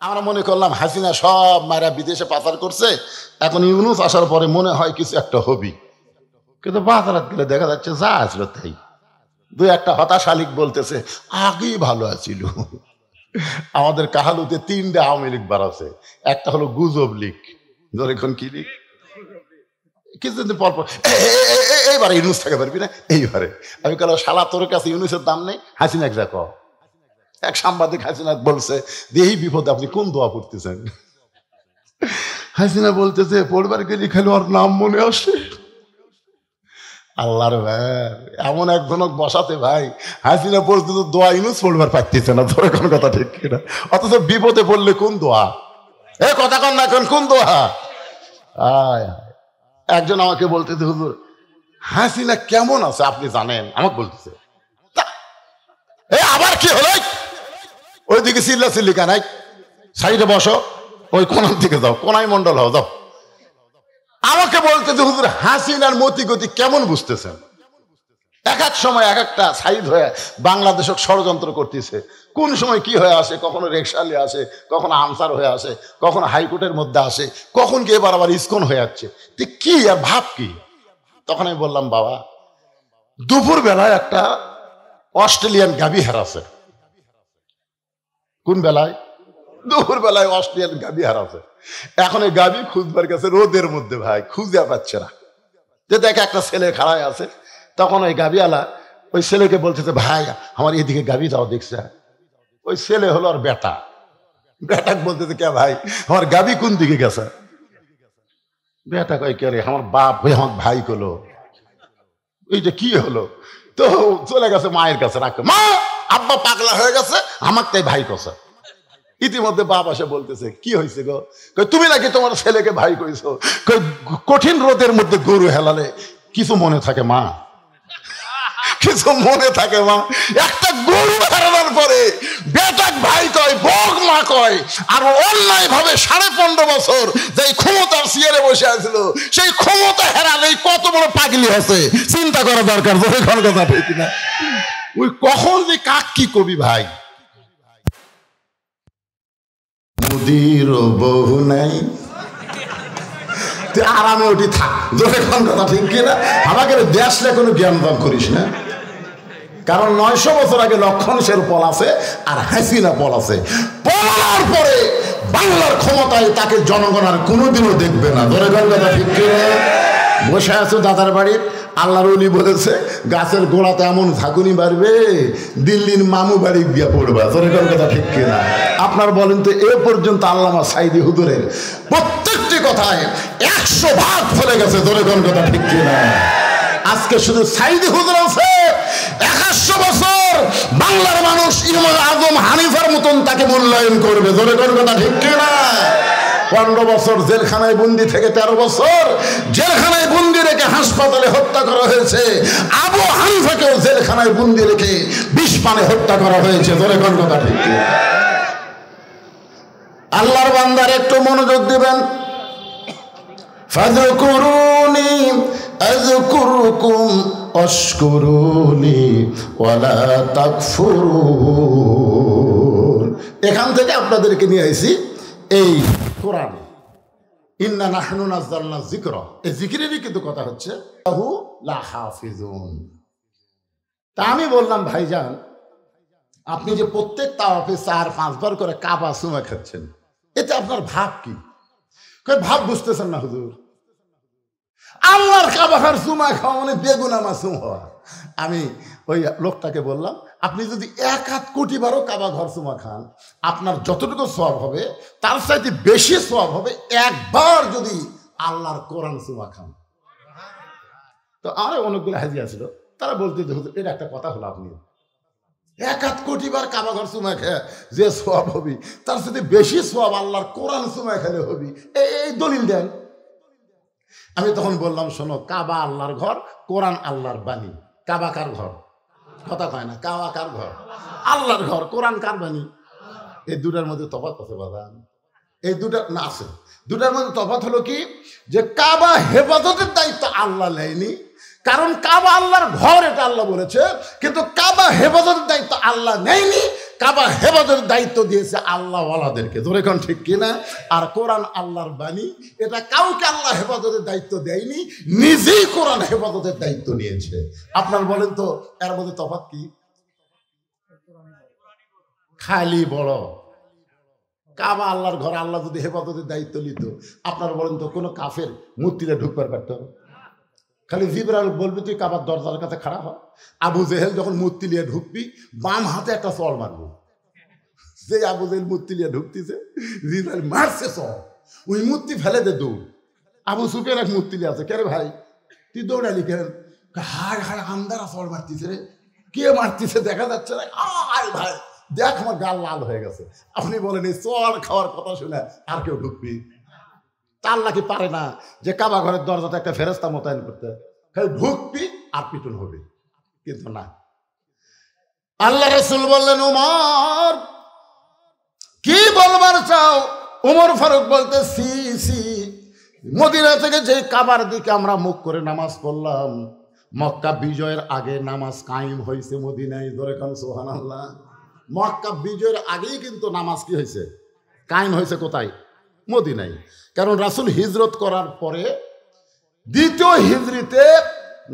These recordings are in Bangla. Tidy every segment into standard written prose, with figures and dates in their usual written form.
আমরা মনে করলাম হাসিনা সব মায়েরা বিদেশে পাচার করছে, এখন ইউনুস আসার পরে মনে হয় কিছু একটা হবি, কিন্তু বাজারাত গেলে দেখা যাচ্ছে যা আসলো তাই। দুই একটা হতাশা লীগ বলতেছে আগেই ভালো আছিল। আমাদের কাহালুতে 3টা আওয়ামী লীগ বার আছে, একটা হলো গুজব লীগ, এখন কি লীগ, কিছুদিন পর পর এইবারে ইউনুস থেকে পারবি না, এইবারে আমি কালো শালা তোর কাছে ইউনুসের দাম নেই, হাসিনা এক যাক। এক সাংবাদিক হাসিনা বলছে যে এই বিপদে আপনি কোন দোয়া পড়তেছেন? হাসিনা বলতেছে পড়বার গেলে খালি ওর নাম মনে আসে। আল্লাহর ভাই এমন এক ধনক বসাতে ভাই, হাসিনা পড়তে তো দোয়া ইউনুস পড়বার পাইতেছে না, তোর কোন কথা ঠিক কিনা? অথচ বিপদে পড়লে কোন দোয়া, এ কথা কন না, এখন কোন দোয়া? একজন আমাকে বলতেছে হুজুর হাসিনা কেমন আছে আপনি জানেন? আমাকে বলতেছে আবার কি হলো, ওইদিকে চিল্লা চিল্লি কানাই, সাইডে বসো, ওই কোনার দিকে যাও, কোনাই মন্ডল হও যাও। আমাকে বলতেছে হুজুর হাসিনার মতি গতি কেমন বুঝতেছেন? এক এক সময় এক একটা সাইড হয়ে বাংলাদেশ ষড়যন্ত্র করতেছে, কোন সময় কি হয়ে আসে, কখনো রেকশালে আসে, কখনো আনসার হয়ে আসে, কখনো হাইকোর্টের মধ্যে আসে, কখন কি এবার আবার ইসকন হয়ে যাচ্ছে, কি আর ভাব কি? তখন আমি বললাম বাবা দুপুর বেলায় একটা অস্ট্রেলিয়ান গাভী হারাছে। কোন বেলায়? দুপুর বেলায় অস্ট্রেলিয়ান গাভী হারাছে। এখন এই গাভী খুঁজবার কাছে রোদের মধ্যে ভাই খুঁজে পাচ্ছে না, যে দেখে একটা ছেলে খাড়ায় আছে। তখন ওই গাভীওয়ালা ওই ছেলেকে বলতেছে ভাই আমার এদিকে গাভী দাও দেখছে। ওই ছেলে হলো আর বেটা, বেটাকে বলতেছে কে ভাই আমার গাভী কোন দিকে গেছে? বেটা কয় কে রে? আমার বাপ হয়ে আমার ভাই কলো। এইটা কি হলো? তো চলে গেছে মায়ের কাছে, রাখো মা আব্বা পাগলা হয়ে গেছে, আমার তাই ভাই কষা। ইতিমধ্যে বাপ আসে বলতেছে কি হয়েছে গো? তুমি নাকি তোমার ছেলেকে ভাই কইছো? কঠিন রোদের মধ্যে গরু হেলালে কিছু মনে থাকে মা, কিছু মনে থাকে মা। একটা গরু হারানোর পরে বেটাক ভাই কয়, বক মা কয়, আর অন্যায় ভাবে 15.5 বছর যেই ক্ষমতার চেয়ারে বসে আছিল, সেই ক্ষমতা হারালেই কত বড় পাগলি আছে চিন্তা করা দরকার। কথা ঠিক না? ওই কখন যে কাক কি কবি ভাই, মুদির বহু নাই তুই আরামে ওটি থাক, যখন কথা ঠিক কিনা? আমাকে দেশলে কোনো জ্ঞান দান করিস না, কারণ 900 বছর আগে লক্ষণ সের পল আছে আর হাসিনা পল আছে। পলার পরে বাংলার ক্ষমতায় তাকে জনগণ আর কোনোদিনও দেখবে না। ধরে কথা ঠিক কিনা? বসে আছো দাদার বাড়ির, আল্লাহর ওলি বলেছে গাছের গোড়াতে এমন ঝাঁকুনি বাড়বে দিল্লির মামু বাড়ি গিয়ে পড়বা। ধরে কথা ঠিক কিনা? আপনার বলেন তো এ পর্যন্ত আল্লামা সাইদি হুজুরের প্রত্যেকটি কথায় 100 ভাগ ফলে গেছে। ধরে কথা ঠিক কিনা? আজকে শুধু সাইদি হুজুর আছে, 100 বছর বাংলার মানুষ ইমাম আজম হানিফার মতন তাকে মূল্যায়ন করবে। ধরে কথা ঠিক কিনা? 15 বছর জেলখানায় বন্দি থেকে 13 বছর জেলখানায় বন্দি রেখে হাসপাতালে হত্যা করা হয়েছে। আবু হানিফাকেও জেলখানায় বন্দি রেখে 20 পানে হত্যা করা হয়েছে। ধরে কথা ঠিক কিনা? আল্লাহর বান্দার একটু মনোযোগ দিবেন। ফাযকুরুনি আযকুরুকুম ওয়াশকুরুনি ওয়ালা তাকফুরুন। এখান থেকে আপনাদেরকে নিয়ে আইছি এই কোরআন, ইন্না নাহনু নাযালনা যিকরা, এই জিকিরেরই কিন্তু কথা হচ্ছে লাহু লা হাফিজুন। তা আমি বললাম ভাইজান আপনি যে প্রত্যেক তাওয়াফে 4-5 বার করে কাবা চুমা খাচ্ছেন, এতে আপনার ভাব কি? ভাব বুঝতেছেন না হুজুর, আল্লাহর কাবার চুমা খাওয়া মানে বেগুনা মাসুম হওয়া। আমি ওই লোকটাকে বললাম আপনি যদি 1 কোটি বারও কাবা ঘর চুমা খান, আপনার যতটুকু সওয়াব হবে তার চাইতে বেশি সওয়াব হবে একবার যদি আল্লাহর কোরআন চুমা খান। তো আর অনেকগুলো হাজি আসলো, তারা বলতে হুজুর এটা একটা কথা হলো, আপনি 1 কোটি বার কাবা ঘর চুমা খেয়ে যে সওয়াব হবি তার সাথে বেশি সওয়াব আল্লাহর কোরআন চুমা খেলে হবি, এই দলিল দেন। আমি তখন বললাম শোনো, কাবা আল্লাহর ঘর, কোরআন আল্লাহর বাণী। কাবা কার ঘর? কথা কয় না। কাবা কার ঘর? আল্লাহর ঘর। কোরআন কার বাণী? এই দুটার মধ্যে তফাৎ আছে বাদান, এই দুটা না আছে। দুটার মধ্যে তফাৎ হলো কি, যে কাবা হেফাজতের দায়িত্ব আল্লাহ নেয়নি, কারণ কাবা আল্লাহর ঘর এটা আল্লাহ বলেছে, কিন্তু কাবা হেফাজতের দায়িত্ব আল্লাহ নেয়নি, কাবা হেফাজতের দায়িত্ব দিয়েছে আল্লাহওয়ালাদেরকে, জোরে কোন ঠিক কিনা? আর কোরআন আল্লাহর বাণী, এটা কাউকে আল্লাহ হেফাজতের দায়িত্ব দেয়নি, নিজেই কোরআন হেফাজতের দায়িত্ব নিয়েছে। আপনার বলেন তো এর মধ্যে তফাৎ কি? খালি বড় কাবা আল্লাহর ঘর, আল্লাহ যদি হেফাজতের দায়িত্ব নিত, আপনার বলেন তো কোনো কাফের মূর্তিটা ঢুকবার পারত? খালি জিবরাইল বলবি তুই কাবার দরজার কাছে খাড়া হ। আবু জেহেল যখন মূর্তি নিয়ে ঢুকবি, বাম হাতে একটা চড় মারবো। যে আবু জেহেল মূর্তি নিয়ে ঢুকতেছে, জিবরাইল মারছে চড়, ওই মূর্তি ফেলে দে দৌড়। আবু সুফিয়ান এক মূর্তি নিয়ে আছে, কে রে ভাই তুই দৌড়ালি কেন? হায় হায় আন্দারা চড় মারতিছে রে, কে মারতিছে দেখা যাচ্ছে না, আয় ভাই দেখ আমার গাল লাল হয়ে গেছে। আপনি বলেন এই চড় খাওয়ার কথা শুনে আর কেউ ঢুকবি? তার নাকি পারে না যে কাবা ঘরের দরজাতে একটা ফেরেস্তা মোতায়েন করতে, খালি ঢুকবি আর পিটন হবে? কিন্তু না, আল্লাহ রাসূল বললেন উমর কি বলবার চাও? উমর ফারুক বলতে সি সি, মদিনা থেকে যে কাবার দিকে আমরা মুখ করে নামাজ পড়লাম, মক্কা বিজয়ের আগে নামাজ কায়েম হয়েছে মদিনায়, ধরে কারণ সুবহানাল্লাহ। মক্কা বিজয়ের আগেই কিন্তু নামাজ কি হয়েছে? কায়েম হয়েছে কোথায়? মদিনায়। কারণ রাসূল হিজরত করার পরে দ্বিতীয় হিজরিতে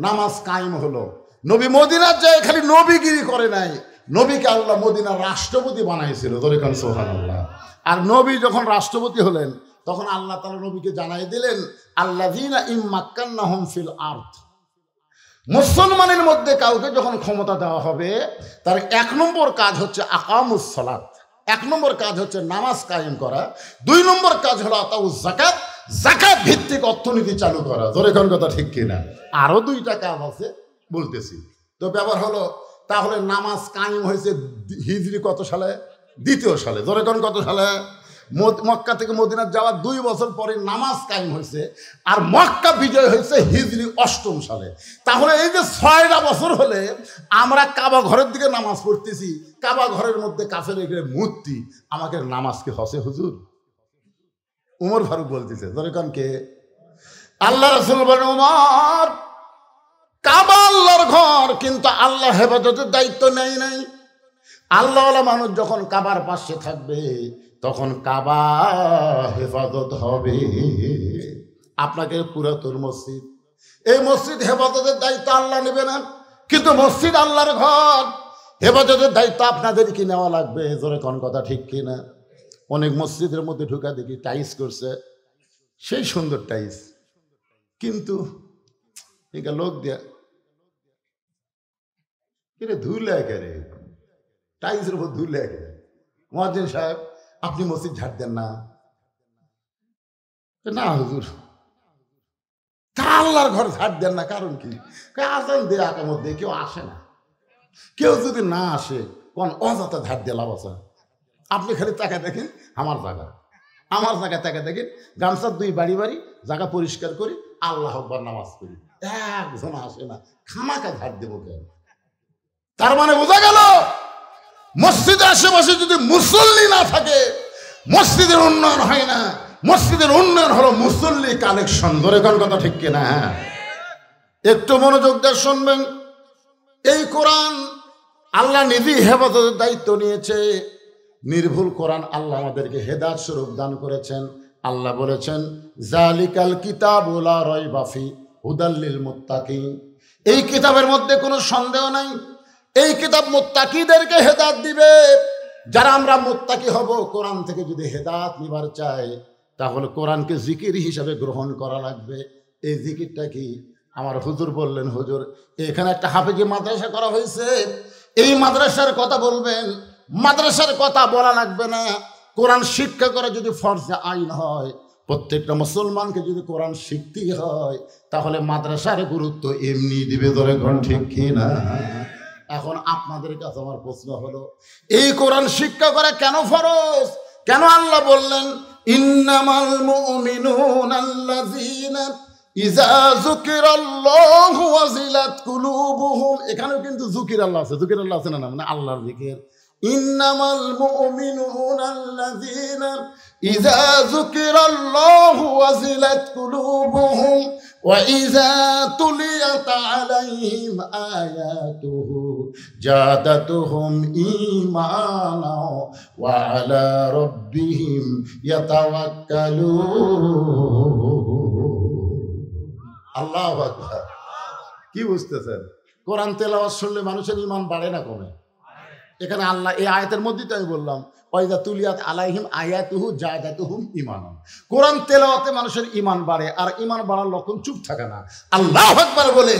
নামাজ কায়েম হলো। নবী মদিনার যায় খালি নবীগিরি করে নাই, নবীকে আল্লাহ মদিনার রাষ্ট্রপতি বানাইছিল, ধরে কারণ সুবহানাল্লাহ। আর নবী যখন রাষ্ট্রপতি হলেন, তখন আল্লাহ তাআলা নবীকে জানাই দিলেন আল্লাযীনা ইম্মাক্কান্নাহুম ফিল আরদ, মুসলমানের মধ্যে কাউকে যখন ক্ষমতা দেওয়া হবে, তার 1 নম্বর কাজ হচ্ছে আকামুস সালাত, 1 নম্বর কাজ হচ্ছে নামাজ কায়েম করা, 2 নম্বর কাজ হলো আতাউজ যাকাত, যাকাত ভিত্তিক অর্থনীতি চালু করা। ধরে কোন কথা ঠিক কিনা? আরো 2টা কাজ আছে বলতেছি। তো ব্যাপার হলো, তাহলে নামাজ কায়েম হয়েছে হিজরি কত সালে? 2য় সালে। ধরে কোন কত সালে? মক্কা থেকে মদিনা যাওয়ার 2 বছর পরে নামাজ কায়েম হয়েছে, আর মক্কা বিজয় হয়েছে হিজরি 8ম সালে। তাহলে এই যে 6টা বছর হলে আমরা কাবা ঘরের দিকে নামাজ পড়তেছি, কাবা ঘরের মধ্যে কাফের মূর্তি, আমাকে নামাজ কি হসে হুজুর? উমর ফারুক বলতেছে, ধরে কোন কে? আল্লাহ রাসূল বলেন উমর কাবা আল্লাহর ঘর, কিন্তু আল্লাহ হেফাজতের দায়িত্ব নেই নাই। আল্লাহওয়ালা মানুষ যখন কাবার পাশে থাকবে, তখন কাবা হেফাজত হবে। আপনাকে পুরাতন মসজিদ, এই মসজিদ হেফাজতের দায়িত্ব আল্লাহ নেবে না, কিন্তু মসজিদ আল্লাহর ঘর, হেফাজতের দায়িত্ব আপনাদেরকে নেওয়া লাগবে। জোরে কোন কথা ঠিক কিনা? অনেক মসজিদের মধ্যে ঢুকা দেখি টাইলস করছে, সেই সুন্দর টাইলস, কিন্তু এটা লোক দেয়া এটা ধুলে একেবারে টাইলসের উপর ধুলে একেবারে। মুয়াজ্জিন সাহেব আপনি মসজিদ ঝাড় দেন না? না হুজুর। আল্লাহর ঘর ঝাড় দেন না, কারণ কি? আজান দিয়ে আকামত দিয়ে কেউ আসে না, কেউ যদি না আসে কোন অযথা ঝাড় দিয়ে লাভ আছে? আপনি খালি তাকায় দেখেন আমার জায়গা, আমার জায়গায় তাকায় দেখেন, গামছার 2 বাড়ি বাড়ি জায়গা পরিষ্কার করি, আল্লাহ আকবার নামাজ পড়ি, একজন আসে না, খামাকা ঝাড় দেবো কেন? তার মানে বোঝা গেল মসজিদের আশেপাশে যদি মুসল্লি না থাকে, মসজিদের উন্নয়ন হয় না। মসজিদের উন্নয়ন হলো মুসল্লি কালেকশন। ধরে কোন কথা ঠিক কিনা? হ্যাঁ, একটু মনোযোগ দিয়ে শুনবেন। এই কোরআন আল্লাহ নিজেই হেফাজতের দায়িত্ব নিয়েছে। নির্ভুল কোরআন আল্লাহ আমাদেরকে হেদায়েত স্বরূপ দান করেছেন। আল্লাহ বলেছেন জালিকাল কিতাবু লা রাইবা ফি হুদাল লিল মুত্তাকিন, এই কিতাবের মধ্যে কোনো সন্দেহ নাই, এই কিতাব মুত্তাকিদেরকে হেদায়েত দিবে। যারা আমরা মুত্তাকি হব, কোরআন থেকে যদি হেদায়েত নিবার চাই, তাহলে কোরআনকে জিকির হিসাবে গ্রহণ করা লাগবে। এই জিকিরটা কি? আমার হুজুর বললেন, হুজুর এখানে একটা হাফেজি মাদ্রাসা করা হয়েছে, এই মাদ্রাসার কথা বলবেন। মাদ্রাসার কথা বলা লাগবে না। কোরআন শিক্ষা করা যদি ফরজে আইন হয়, প্রত্যেকটা মুসলমানকে যদি কোরআন শিখতেই হয়, তাহলে মাদ্রাসার গুরুত্ব এমনি দিবে। ধরে কোন ঠিক কিনা? এখন আপনাদের কাছে আমার প্রশ্ন হলো, এই কোরআন শিক্ষা করা কেন ফরজ? কেন আল্লাহ বললেন ইন্নামাল মুমিনুনা আল্লাযীনা ইযা যুকিরাল্লাহু ওয়াজিলাত কুলুবুহুম? এখানেও কিন্তু যুকিরাল্লাহ আছে, যুকিরাল্লাহ আছে না? মানে আল্লাহর জিকির। ইন্নামাল মুমিনুনা আল্লাযীনা ইযা যুকিরাল্লাহু ওয়াজিলাত কুলুবুহুম وَإِذَا تُلِيَتْ عَلَيْهِمْ آيَاتُهُ زَادَتْهُمْ إِيمَانًا وَعَلَى رَبِّهِمْ يَتَوَكَّلُونَ। আল্লাহু আকবার। কি বুঝতেছেন? কোরআন তেলাওয়াত শুনলে মানুষের ঈমান বাড়ে না কমে? এখানে আল্লাহ এই আয়াতের মধ্যেই তো আমি বললাম ওয়াইদা তুলিয়াত আলাইহিম আয়াতুহু জাদাতুহুম ঈমানান। কোরআন তেলাওয়াতে মানুষের ঈমান বাড়ে, আর ঈমান বাড়ার লক্ষণ চুপ থাকা না, আল্লাহু আকবার বলে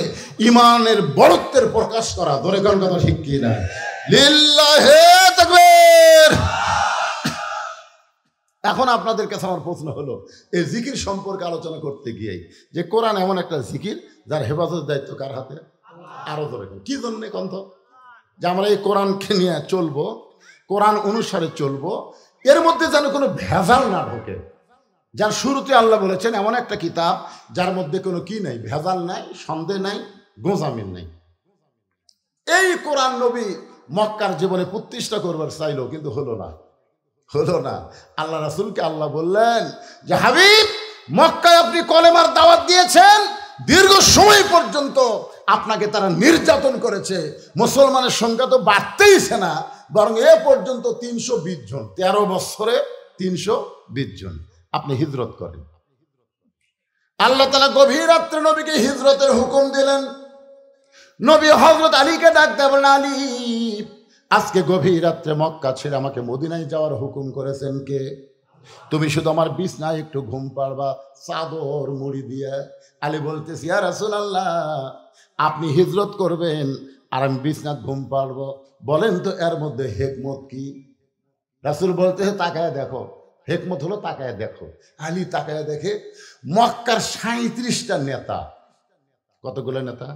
ঈমানের বড়ত্বের প্রকাশ করা। ধরে কোন কথা ঠিক কি না? লিল্লাহি তাকবীর। এখন আপনাদের কাছে আমার প্রশ্ন হলো, এই জিকির সম্পর্কে আলোচনা করতে গিয়ে যে কোরআন এমন একটা জিকির যার হেফাজতের দায়িত্ব কার হাতে? আরো ধরে কি জন্য কন্ত যে আমরা এই কোরআনকে নিয়ে চলবো, কোরআন অনুসারে চলবো, এর মধ্যে যেন কোনো ভেজাল না ঢোকে। যার শুরুতে আল্লাহ বলেছেন এমন একটা কিতাব যার মধ্যে কোনো কি নাই, ভেজাল নাই, সন্দেহ নাই, গোঁজামিল নাই। এই কোরআন নবী মক্কার জীবনে প্রতিষ্ঠা করবার চাইলো, কিন্তু হলো না। আল্লাহ রাসূলকে আল্লাহ বললেন যে হাবিব, মক্কায় আপনি কলেমার দাওয়াত দিয়েছেন, দীর্ঘ সময় পর্যন্ত আপনাকে তারা নির্যাতন করেছে, মুসলমানের সংখ্যা তো বাড়তেইছে না, বরং এ পর্যন্ত 320 জন, 13 বছরে 320 জন। আপনি হিজরত করেন। আল্লাহ তাআলা গভীর রাত্রে নবীকে হিজরতের হুকুম দিলেন। নবী হযরত আলীকে ডাকতে বলেন, আলী, আজকে গভীর রাত্রে মক্কা ছেড়ে আমাকে মদিনায় যাওয়ার হুকুম করেছেন কে? তুমি শুধু আমার বিছনায় একটু ঘুম পাড়বা চাদর মুড়ি দিয়ে। আলী বলতেছি, ইয়া রাসূলুল্লাহ, আপনি হিজরত করবেন আর আমি বিছনায় ঘুম পাড়বো, বলেন তো এর মধ্যে হিকমত কি? রাসূল বলতেছে, তাকায় দেখো। হিকমত হলো তাকায় দেখো। আলী তাকায় দেখে মক্কার 37টা নেতা। কতগুলো নেতা?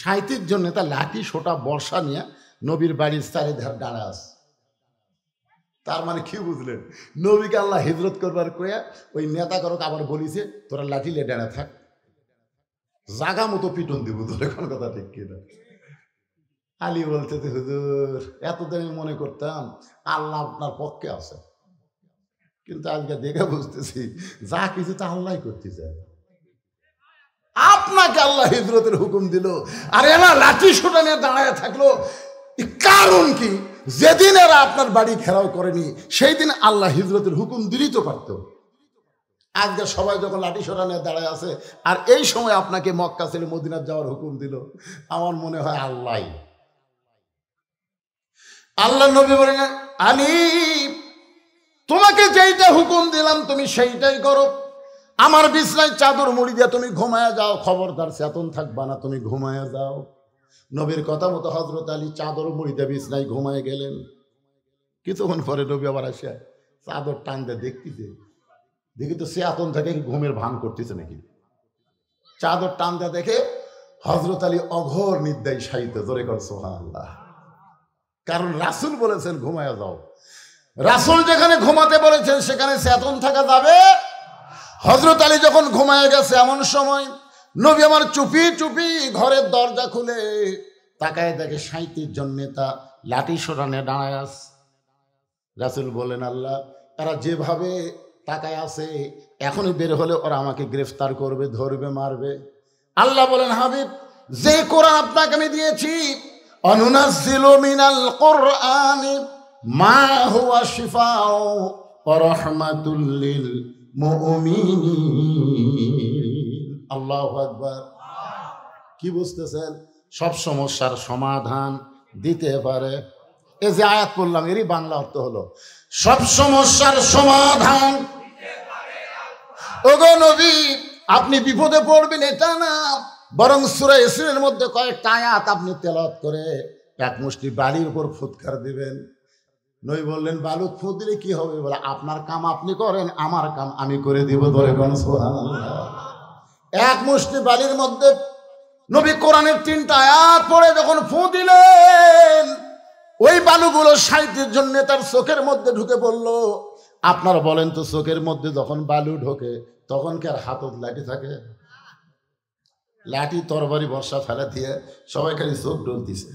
37 জন নেতা লাঠি সোটা বর্ষা নিয়ে নবীর বাড়ির চারিধার দাঁড়া আছে। তার মানে কি বুঝলেন? নবীকে আল্লাহ হিজরত করবার কয়া ওই নেতা করক আবার বলিছে, তোরা লাঠি লে ডানা থাক, জাগা মতো পিটন দিব। তোর এখন কথা ঠিক কিনা? আলী বলতে, হুজুর, এতদিন মনে করতাম আল্লাহ আপনার পক্ষে আছে, কিন্তু আজকে দেখে বুঝতেছি যা কিছু তা আল্লাহ করতেছে। আপনাকে আল্লাহ হিজরতের হুকুম দিল, আর এরা লাঠি সোটা নিয়ে দাঁড়ায় থাকলো, কারণ কি? যেদিন এরা আপনার বাড়ি ঘেরাও করেনি সেই দিন আল্লাহ হিজরতের হুকুম দিলেই তো পারত। আজকে সবাই যখন লাঠি সোটা নিয়ে দাঁড়ায় আছে, আর এই সময় আপনাকে মক্কা ছেড়ে মদিনায় যাওয়ার হুকুম দিল, আমার মনে হয় আল্লাহ নবী বলেন, আলী, তোমাকে যেইটা হুকুম দিলাম তুমি সেইটাই করো। আমার বিছনায় চাদর মুড়ি দিয়ে তুমি ঘুমায়া যাও, খবরদার চেতন থাকবা না, তুমি ঘুমায়া যাও। নবীর কথা মতো হযরত আলী চাদর মুড়ি দিয়ে বিছনায় ঘুমায় গেলেন। কিছুক্ষণ পরে নবী আবার আসে চাদর টান দিয়ে দেখি তো চেতন থেকে ঘুমের ভান করতেছে নাকি। চাদর টান দিয়ে দেখে হযরত আলী অঘোর নিদ্রায় শায়িত। জোরে কর সুবহানাল্লাহ। কারণ রাসূল বলেছেন ঘুমায়া যাও। রাসূল যেখানে ঘুমাতে বলেছেন সেখানে চেতন থাকা যাবে। হযরত আলী যখন ঘুমায় গেছে, এমন সময় নবী আমার চুপি চুপি ঘরের দরজা খুলে তাকায় দেখে 37 জন নেতা লাঠি সোটা নিয়ে দাঁড়ায় আছে। রাসূল বলেন, আল্লাহ, তারা যেভাবে তাকায় আছে এখনই বের হলে ওরা আমাকে গ্রেফতার করবে, ধরবে, মারবে। আল্লাহ বলেন, হাবিব, যে কোরআন আপনাকে আমি দিয়েছি, অনুনাজ্জিলু মিনাল কুরআনি মা হুয়া শিফাউ ওয়া রাহমাতুল লিল মুমিনিন। আল্লাহু আকবার। কি বুঝতেছেন? সব সমস্যার সমাধান দিতে পারে। এই যে আয়াত পড়লাম এরই বাংলা অর্থ হলো সব সমস্যার সমাধান। ওগো নবী, আপনি বিপদে পড়বেন এটা না, বরং সূরা ইয়াসিনের মধ্যে কয়েকটা আয়াত আপনি তেলাওয়াত করে এক মুষ্টি বালির উপর ফুৎকার দিবেন। নবী বললেন, বালু ফুৎ দিলে কি হবে? বলে, আপনার কাম আপনি করেন, আমার কাম আমি করে দিব। ধরে কোন সুবহানাল্লাহ। এক মুষ্টি বালির মধ্যে নবী কোরআনের 3টা আয়াত পড়ে যখন ফু দিলেন, ওই বালুগুলো 37 জন নেতার চোখের মধ্যে ঢুকে পড়ল। আপনারা বলেন তো, চোখের মধ্যে যখন বালু ঢোকে তখন কি আর হাতত লাঠি থাকে? লাঠি তরবারি বর্ষা ফেলা দিয়ে সবাই খালি চোখ ডলতেছে।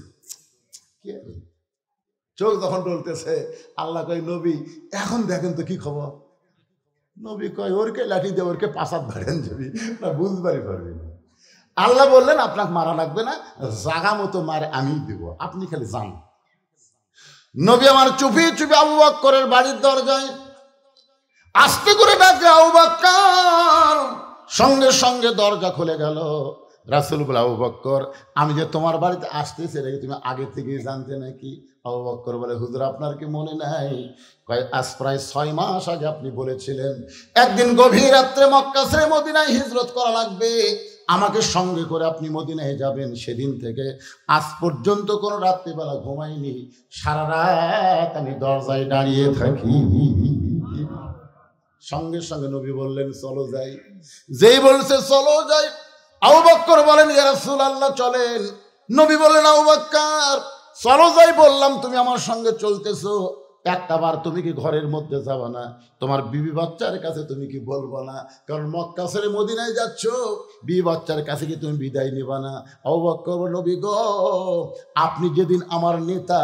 চোখ যখন ডলতেছে, আল্লাহ কই, নবী, এখন দেখেন তো কি খবর। নবী কয় ওরকে লাঠি দিয়ে ওরকে পাশাত ধরেন যাবি না, বুঝবারই পারবি না। আল্লাহ বললেন আপনাকে মারা লাগবে না, জাগা মতো মারে আমি দেব, আপনি খালি যান। নবী আমার চুপি চুপি আবু বকরের বাড়ির দরজায় আস্তে করে ডাকে, আবু বকর। সঙ্গে সঙ্গে দরজা খুলে গেল। রাসূল বলে, আবু বকর আমি যে তোমার বাড়িতে আসতেছি এটা তুমি আগে থেকেই জানতে নাকি? আবু বকর বলে, হুজুর আপনার কি মনে নাই? কয় আজ প্রায় 6 মাস আগে আপনি বলেছিলেন একদিন গভীর রাত্রে মক্কা ছেড়ে মদিনায় হিজরত করা লাগবে, আমাকে সঙ্গে করে আপনি মদিনায় যাবেন। সেদিন থেকে আজ পর্যন্ত কোনো রাত্রিবেলা ঘুমাইনি, সারা রাত আমি দরজায় দাঁড়িয়ে থাকি। সঙ্গে সঙ্গে নবী বললেন চলো যাই। যেই বলছে চলো যাই, আবু বকর বলেন ইয়া রাসূলুল্লাহ চলেন। নবী বললেন, আবু বকর চলো যাই বললাম, তুমি আমার সঙ্গে চলতেছো, একটা বার তুমি কি ঘরের মধ্যে যাবা না? তোমার বিবি বাচ্চার কাছে তুমি কি বলবো না? কারণ মক্কা ছেড়ে মদিনায় যাচ্ছ, বিবি বাচ্চার কাছে কি তুমি বিদায় নেবা না? আবু বকর, নবী গো, আপনি যেদিন আমার নেতা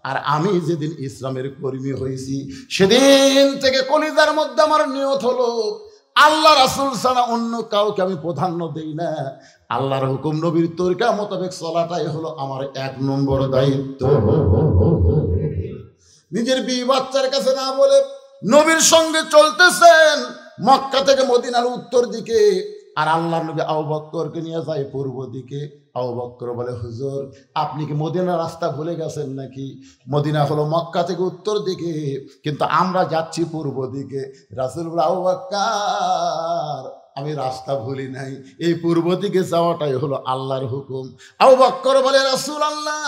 আর আমি যেদিন ইসলামের কর্মী হয়েছি, সেদিন থেকে কলিজার মধ্যে আমার নিয়ত হলো আল্লাহ রাসূল ছাড়া অন্য কাউকে আমি প্রাধান্য দেই না। আল্লাহর হুকুম নবীর তরিকা মোতাবেক চলাটাই হলো আমার 1 নম্বর দায়িত্ব। নিজের বিবি বাচ্চার কাছে না বলে নবীর সঙ্গে চলতেছেন মক্কা থেকে মদিনার উত্তর দিকে, আর আল্লাহর নবী আবু বকরকে নিয়ে যায় পূর্ব দিকে। আবু বকর বলে, হুজুর আপনি কি মদিনার রাস্তা ভুলে গেছেন নাকি? মদিনা হলো মক্কা থেকে উত্তর দিকে, কিন্তু আমরা যাচ্ছি পূর্ব দিকে। রাসূল বলে, আবু বকর আমি রাস্তা ভুলি নাই, এই পূর্ব দিকে যাওয়াটাই হলো আল্লাহর হুকুম। আবু বকর বলে, রাসূলুল্লাহ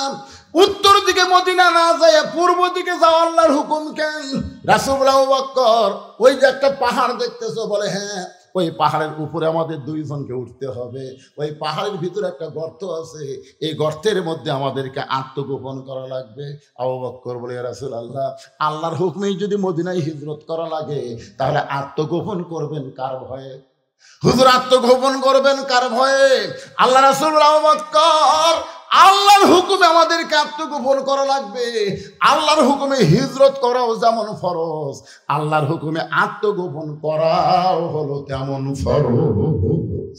উত্তর দিকে মদিনা না যায় পূর্ব দিকে যাওয়া আল্লাহর হুকুম কেন? রাসূল বলে, আবু বকর ওই যে একটা পাহাড় দেখতেছো? বলে হ্যাঁ। ওই পাহাড়ের উপরে আমাদের 2 জনকে উঠতে হবে, ওই পাহাড়ের ভিতরে একটা গর্ত আছে, এই গর্তের মধ্যে আমাদেরকে আত্মগোপন করা লাগবে। আবু বকর বলে, ইয়া রাসূলুল্লাহ আল্লাহর হুকুমেই যদি মদিনায় হিজরত করা লাগে তাহলে আত্মগোপন করবেন কার ভয়ে? হুজুর আত্মগোপন করবেন কার ভয়ে? আল্লাহ রাসূল আবু বকর আল্লাহর হুকুমে আমাদেরকে আত্মগোপন করা লাগবে। আল্লাহর হুকুমে হিজরত করাও যেমন ফরজ, আল্লাহর হুকুমে আত্মগোপন করাও হলো তেমন ফরজ।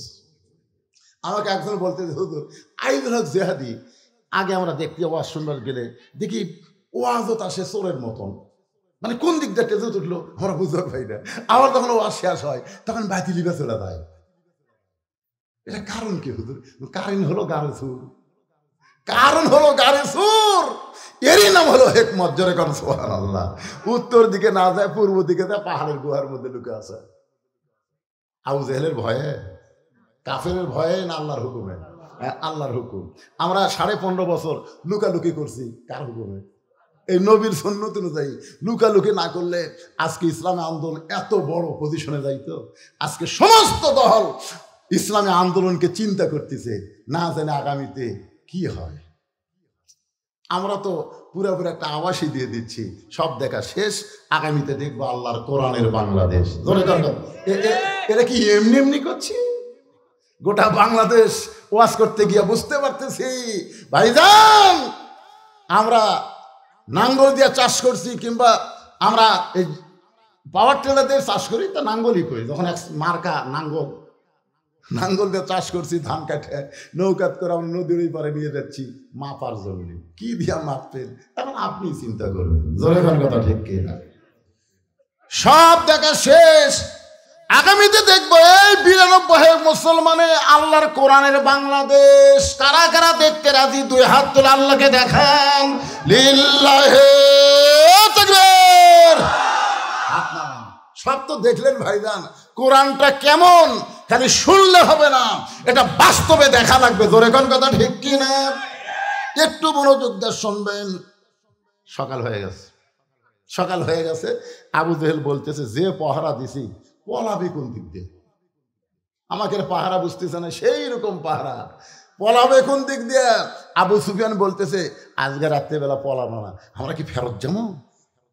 আমাকে একজন বলতে, হুজুর আইদুল হক জেহাদি আগে আমরা দেখতে ওয়াজ শুনবার গেলে দেখি ওয়াজত আসে চোরের মতন, মানে কোন দিক দিয়ে টেজত উঠলো আমরা বুঝতে পারি না। আবার যখন ওয়াজ শেষ হয় তখন বাতি লিবা চলে যায়। এটা কারণ কি হুজুর? কারণ হলো গারে সুর, কারণ হলো গারে সুর, এরই নাম হলো হিকমত। জোরে কোন সুবহানাল্লাহ। উত্তর দিকে না যায়, পূর্ব দিকে যায়, পাহাড়ের গুহার মধ্যে লুকে আছে। আবু জেহেলের ভয়ে, কাফেরের ভয়ে না আল্লাহর হুকুমে? আল্লাহর হুকুম। আমরা 15.5 বছর লুকালুকি করছি কার হুকুমে? এই নবীর সুন্নত অনুযায়ী। লুকালুকি না করলে আজকে ইসলামী আন্দোলন এত বড় পজিশনে যাইতো। আজকে সমস্ত দল ইসলামী আন্দোলনকে চিন্তা করতেছে, না জানে আগামীতে কি হয়। আমরা তো পুরোপুরি একটা আবাসই দিয়ে দিচ্ছি, সব দেখা শেষ, আগামীতে দেখবো আল্লাহর কোরআনের বাংলাদেশ। এটা কি এমনি এমনি করছি? গোটা বাংলাদেশ ওয়াজ করতে গিয়ে বুঝতে পারতেছি ভাইজান, আমরা নাঙ্গল দিয়ে চাষ করছি, কিংবা আমরা এই পাওয়ার টেলার দিয়ে চাষ করি, তা নাঙ্গলই করি। যখন এক মার্কা নাঙ্গল দিয়ে চাষ করছি, ধান কাটে নৌকাত করে আমরা নদীর ওই পারে নিয়ে যাচ্ছি মাপার জন্য। কি দিয়া মাপতেন এখন আপনি চিন্তা করবেন। জোরে কথা ঠিক কিনা? সব দেখা শেষ, আগামীতে দেখবো এই 92 মুসলমানে আল্লাহর কোরআনের বাংলাদেশ। কারা কারা দেখতে রাজি? 2 হাত তুলে আল্লাহকে দেখান। লিল্লাহে তাকবীর। সব তো দেখলেন ভাইজান, কোরআনটা কেমন খালি শুনলে হবে না, এটা বাস্তবে দেখা লাগবে। জোরে কোন কথা ঠিক কিনা? একটু মনোযোগ দিয়ে শুনবেন। সকাল হয়ে গেছে, সকাল হয়ে গেছে। আবু জেহেল বলতেছে, যে পাহারা দিছি পলাবি কোন দিক দিয়ে? আমাকে পাহারা বুঝতেছে না, সেই রকম পাহারা, পলাবে কোন দিক দিয়ে? আবু সুফিয়ান বলতেছে, আজকে রাত্রেবেলা পলাবো না, আমরা কি ফেরত যাবো?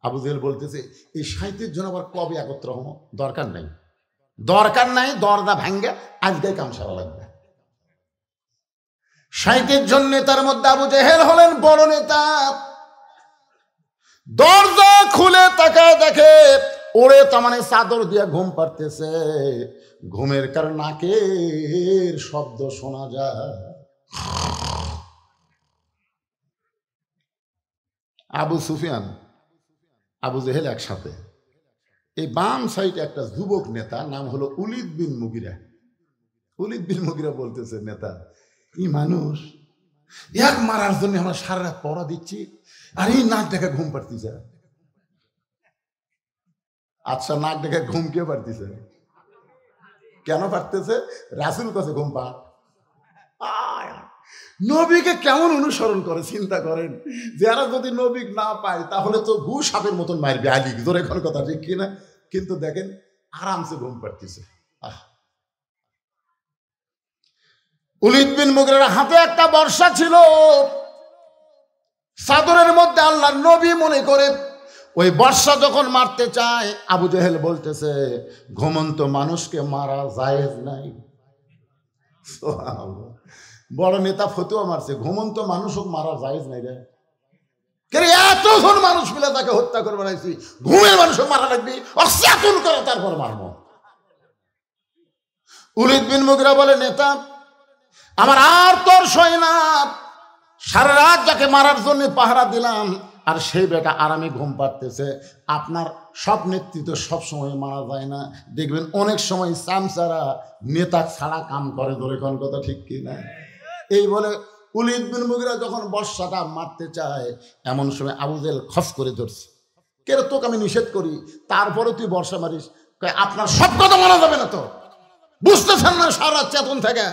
আবু জেহেল বলতেছে, এই 37 জন আবার কবে একত্র হবো? দরকার নাই, দরকার নাই, দরজা ভাঙ্গে আজকে কাম সারা লাগবে। 37 জন নেতার মধ্যে আবু জেহেল হলেন বড় নেতা। দরজা খুলে তাকায় দেখে ওরে তামানে চাদর দিয়ে ঘুম পাড়তেছে, ঘুমের কারণ নাকের শব্দ শোনা যায়। আবু সুফিয়ান আবু জেহেল একসাথে। এই বাম সাইডে একটা যুবক নেতা, নাম হলো উলিদ বিন মুগিরা। উলিদ বিন মুগিরা বলতেছে, নেতা এই মানুষ এক মারার জন্য আমরা সারা রাত পড়া দিচ্ছি, আর এই নাক ডেকে ঘুম পাড়তেছে। আচ্ছা, নাক ডেকে ঘুম কে পাড়তেছে? কেন পারতেছে? রাসূল কাছে ঘুম পা। নবীকে কেমন অনুসরণ করে চিন্তা করেন। যারা যদি নবী না পায় তাহলে তো ঘু সাপের মতন মারবে আলী, জোরে কোন কথা ঠিক কিনা? কিন্তু দেখেন আরামসে ঘুম পাড়তেছে। উলিদ বিন মুগিরার হাতে একটা বর্শা ছিল, চাদরের মধ্যে আল্লাহর নবী মনে করে ওই বর্ষা যখন মারতে চায়, আবু জেহেল বলতেছে ঘুমন্ত মানুষকে মারা জায়েজ নাই। বড় নেতা ফতুয়া মারছে, ঘুমন্ত মানুষও মারা জায়েজ নাই রে। এতজন মানুষ মিলে তাকে হত্যা করে বানাইছি, ঘুমের মানুষও মারা লাগবে, অচেতন করে তারপর মারব। উলিদ বিন মুগিরা বলে, নেতা আমার আর তোর সয় না, সারা রাত যাকে মারার জন্য পাহারা দিলাম আর সেই বেটা আরামে ঘুম পাড়তেছে। আপনার সব নেতৃত্ব সব সময় মারা যায় না, দেখবেন অনেক সময় চামচারা নেতা ছাড়া কাম করে, ধরে কোন কথা ঠিক কিনা? এই বলে উলিদ বিন মুগিরা যখন বর্ষাটা মারতে চায়, এমন সময় আবু জেহেল খস করে ধরছে। কেন তোকে আমি নিষেধ করি, তারপরে তুই বর্ষা মারিস? আপনার সব কথা মানা যাবে না তো, বুঝতেছেন না? সারা চেতন থেকে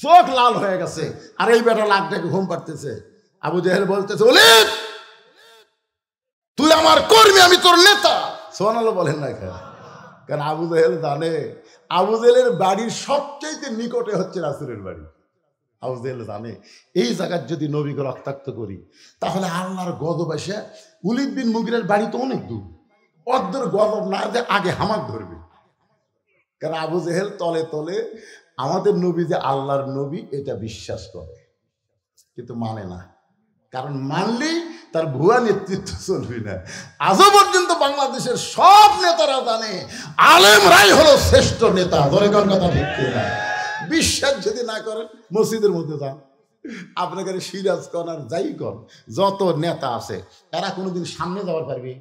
চোখ লাল হয়ে গেছে, আর এই বেটা লাখ ডেকে ঘুম পাড়তেছে। আবু জেহেল বলতেছে, উলিদ তুই আমার কর্মী, আমি তোর নেতা। সুবহানাল্লাহ বলেন না কেন? কারণ আবু জেহেল জানে আবু জেহেলের বাড়ির সবচেয়ে নিকটে হচ্ছে রাসূলের বাড়ি। আবু জেহেল জানে এই জায়গায় যদি নবীকে রক্তাক্ত করি তাহলে আল্লাহর গজব আসে। উলিদ বিন মুগিরার বাড়ি তো অনেক দূর, অর্ধের গজব না যে আগে হামাক ধরবে। কারণ আবু জেহেল তলে তলে আমাদের নবী যে আল্লাহর নবী এটা বিশ্বাস করে, কিন্তু মানে না। কারণ মানলেই তার ভুয়া নেতৃত্ব চলবে না। আজও পর্যন্ত বাংলাদেশের সব নেতারা জানে আলেমরাই হলো শ্রেষ্ঠ নেতা, ধরে কোন কথা ঠিক কিনা? বিশ্বাস যদি না করেন মসজিদের মধ্যে যান, আপনাকে সিরাজ কর আর যাই কর, যত নেতা আছে এরা কোনোদিন সামনে যাওয়ার পারবি?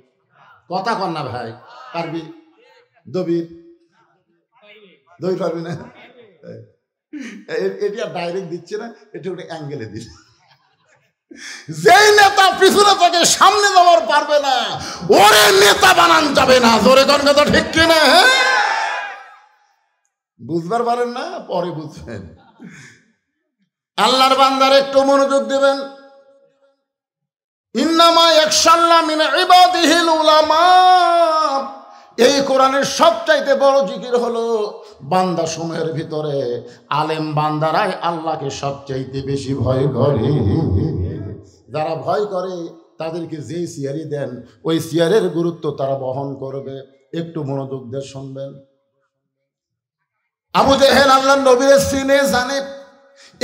কথা কর না ভাই, পারবি? দবির দই পারবি না? এটি আর ডাইরেক্ট দিচ্ছে না, এটা ওটা অ্যাঙ্গেলে দিচ্ছে। যেই নেতা পিছনে থেকে সামনে যাওয়ার পারবে না, ওরে নেতা বানান যাবে না, জোরে কোন কথা ঠিক কিনা? বুঝবার পারেন না, পরে বুঝবেন। আল্লাহর বান্দার একটু মনোযোগ দিবেন। ইন্নামা ইয়াখশাল্লাহ মিন ইবাদিহিল উলামা। এই কোরআনের সবচাইতে বড় জিকির হলো বান্দা সমূহের ভিতরে আলেম বান্দারাই আল্লাহকে সবচাইতে বেশি ভয় করে। যারা ভয় করে তাদেরকে যে সিয়ারি দেন ওই সিয়ারের গুরুত্ব তারা বহন করবে। একটু মনোযোগ দিয়ে শুনবেন। আবু জেহেল আল্লাহর নবীর সিনে জানে,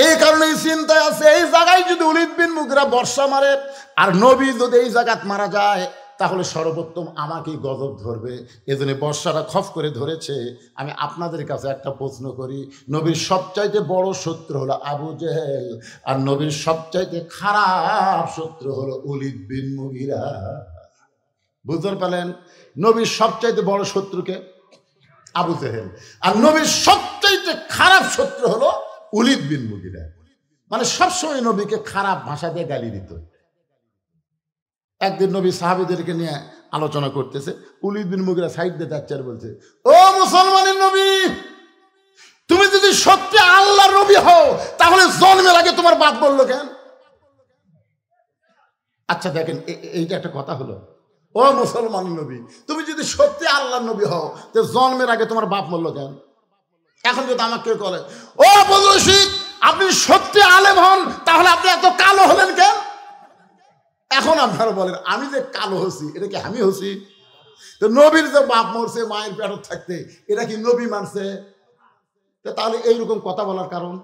এই কারণেই চিন্তায় আছে এই জায়গায় যদি উলিদ বিন মুগিরা বর্ষা মারে আর নবী যদি এই জায়গায় মারা যায় তাহলে সর্বোত্তম আমাকেই গজব ধরবে। এজন্য বর্ষাটা খফ করে ধরেছে। আমি আপনাদের কাছে একটা প্রশ্ন করি, নবীর সবচাইতে বড় শত্রু হলো আবু জেহেল, আর নবীর সবচাইতে খারাপ শত্রু হলো উলিদ বিন মুগিরা। বুঝতে পারলেন? নবীর সবচাইতে বড় শত্রুকে আবু জেহেল, আর নবীর সবচাইতে খারাপ শত্রু হলো উলিদ বিন মুগিরা। মানে সবসময় নবীকে খারাপ ভাষা দিয়ে গালি দিত। একদিন নবী সাহাবীদেরকে নিয়ে আলোচনা করতেছে, উলিদ বিন মুগিরা সাইড দিয়ে যাচ্ছে আর বলছে, ও মুসলমানের নবী, তুমি যদি সত্যি আল্লাহর নবী হও তাহলে জন্মের আগে তোমার বাপ বললো কেন? আচ্ছা দেখেন, এইটা একটা কথা হলো। ও মুসলমানের নবী, তুমি যদি সত্যি আল্লাহর নবী হও তো জন্মের আগে তোমার বাপ বললো কেন? এখন যদি আমাকে বলে, ও বদরশিদ, আপনি সত্যি আলেম হন তাহলে আপনি এত কালো হলেন কেন? এখন আপনারা বলেন, আমি যে কালো হচ্ছি এটা কি আমি হচ্ছি? তো নবীর যে বাপ মরছে মায়ের পেটে থাকতে, এটা কি নবী মানছে? তাহলে এইরকম কথা বলার কারণ?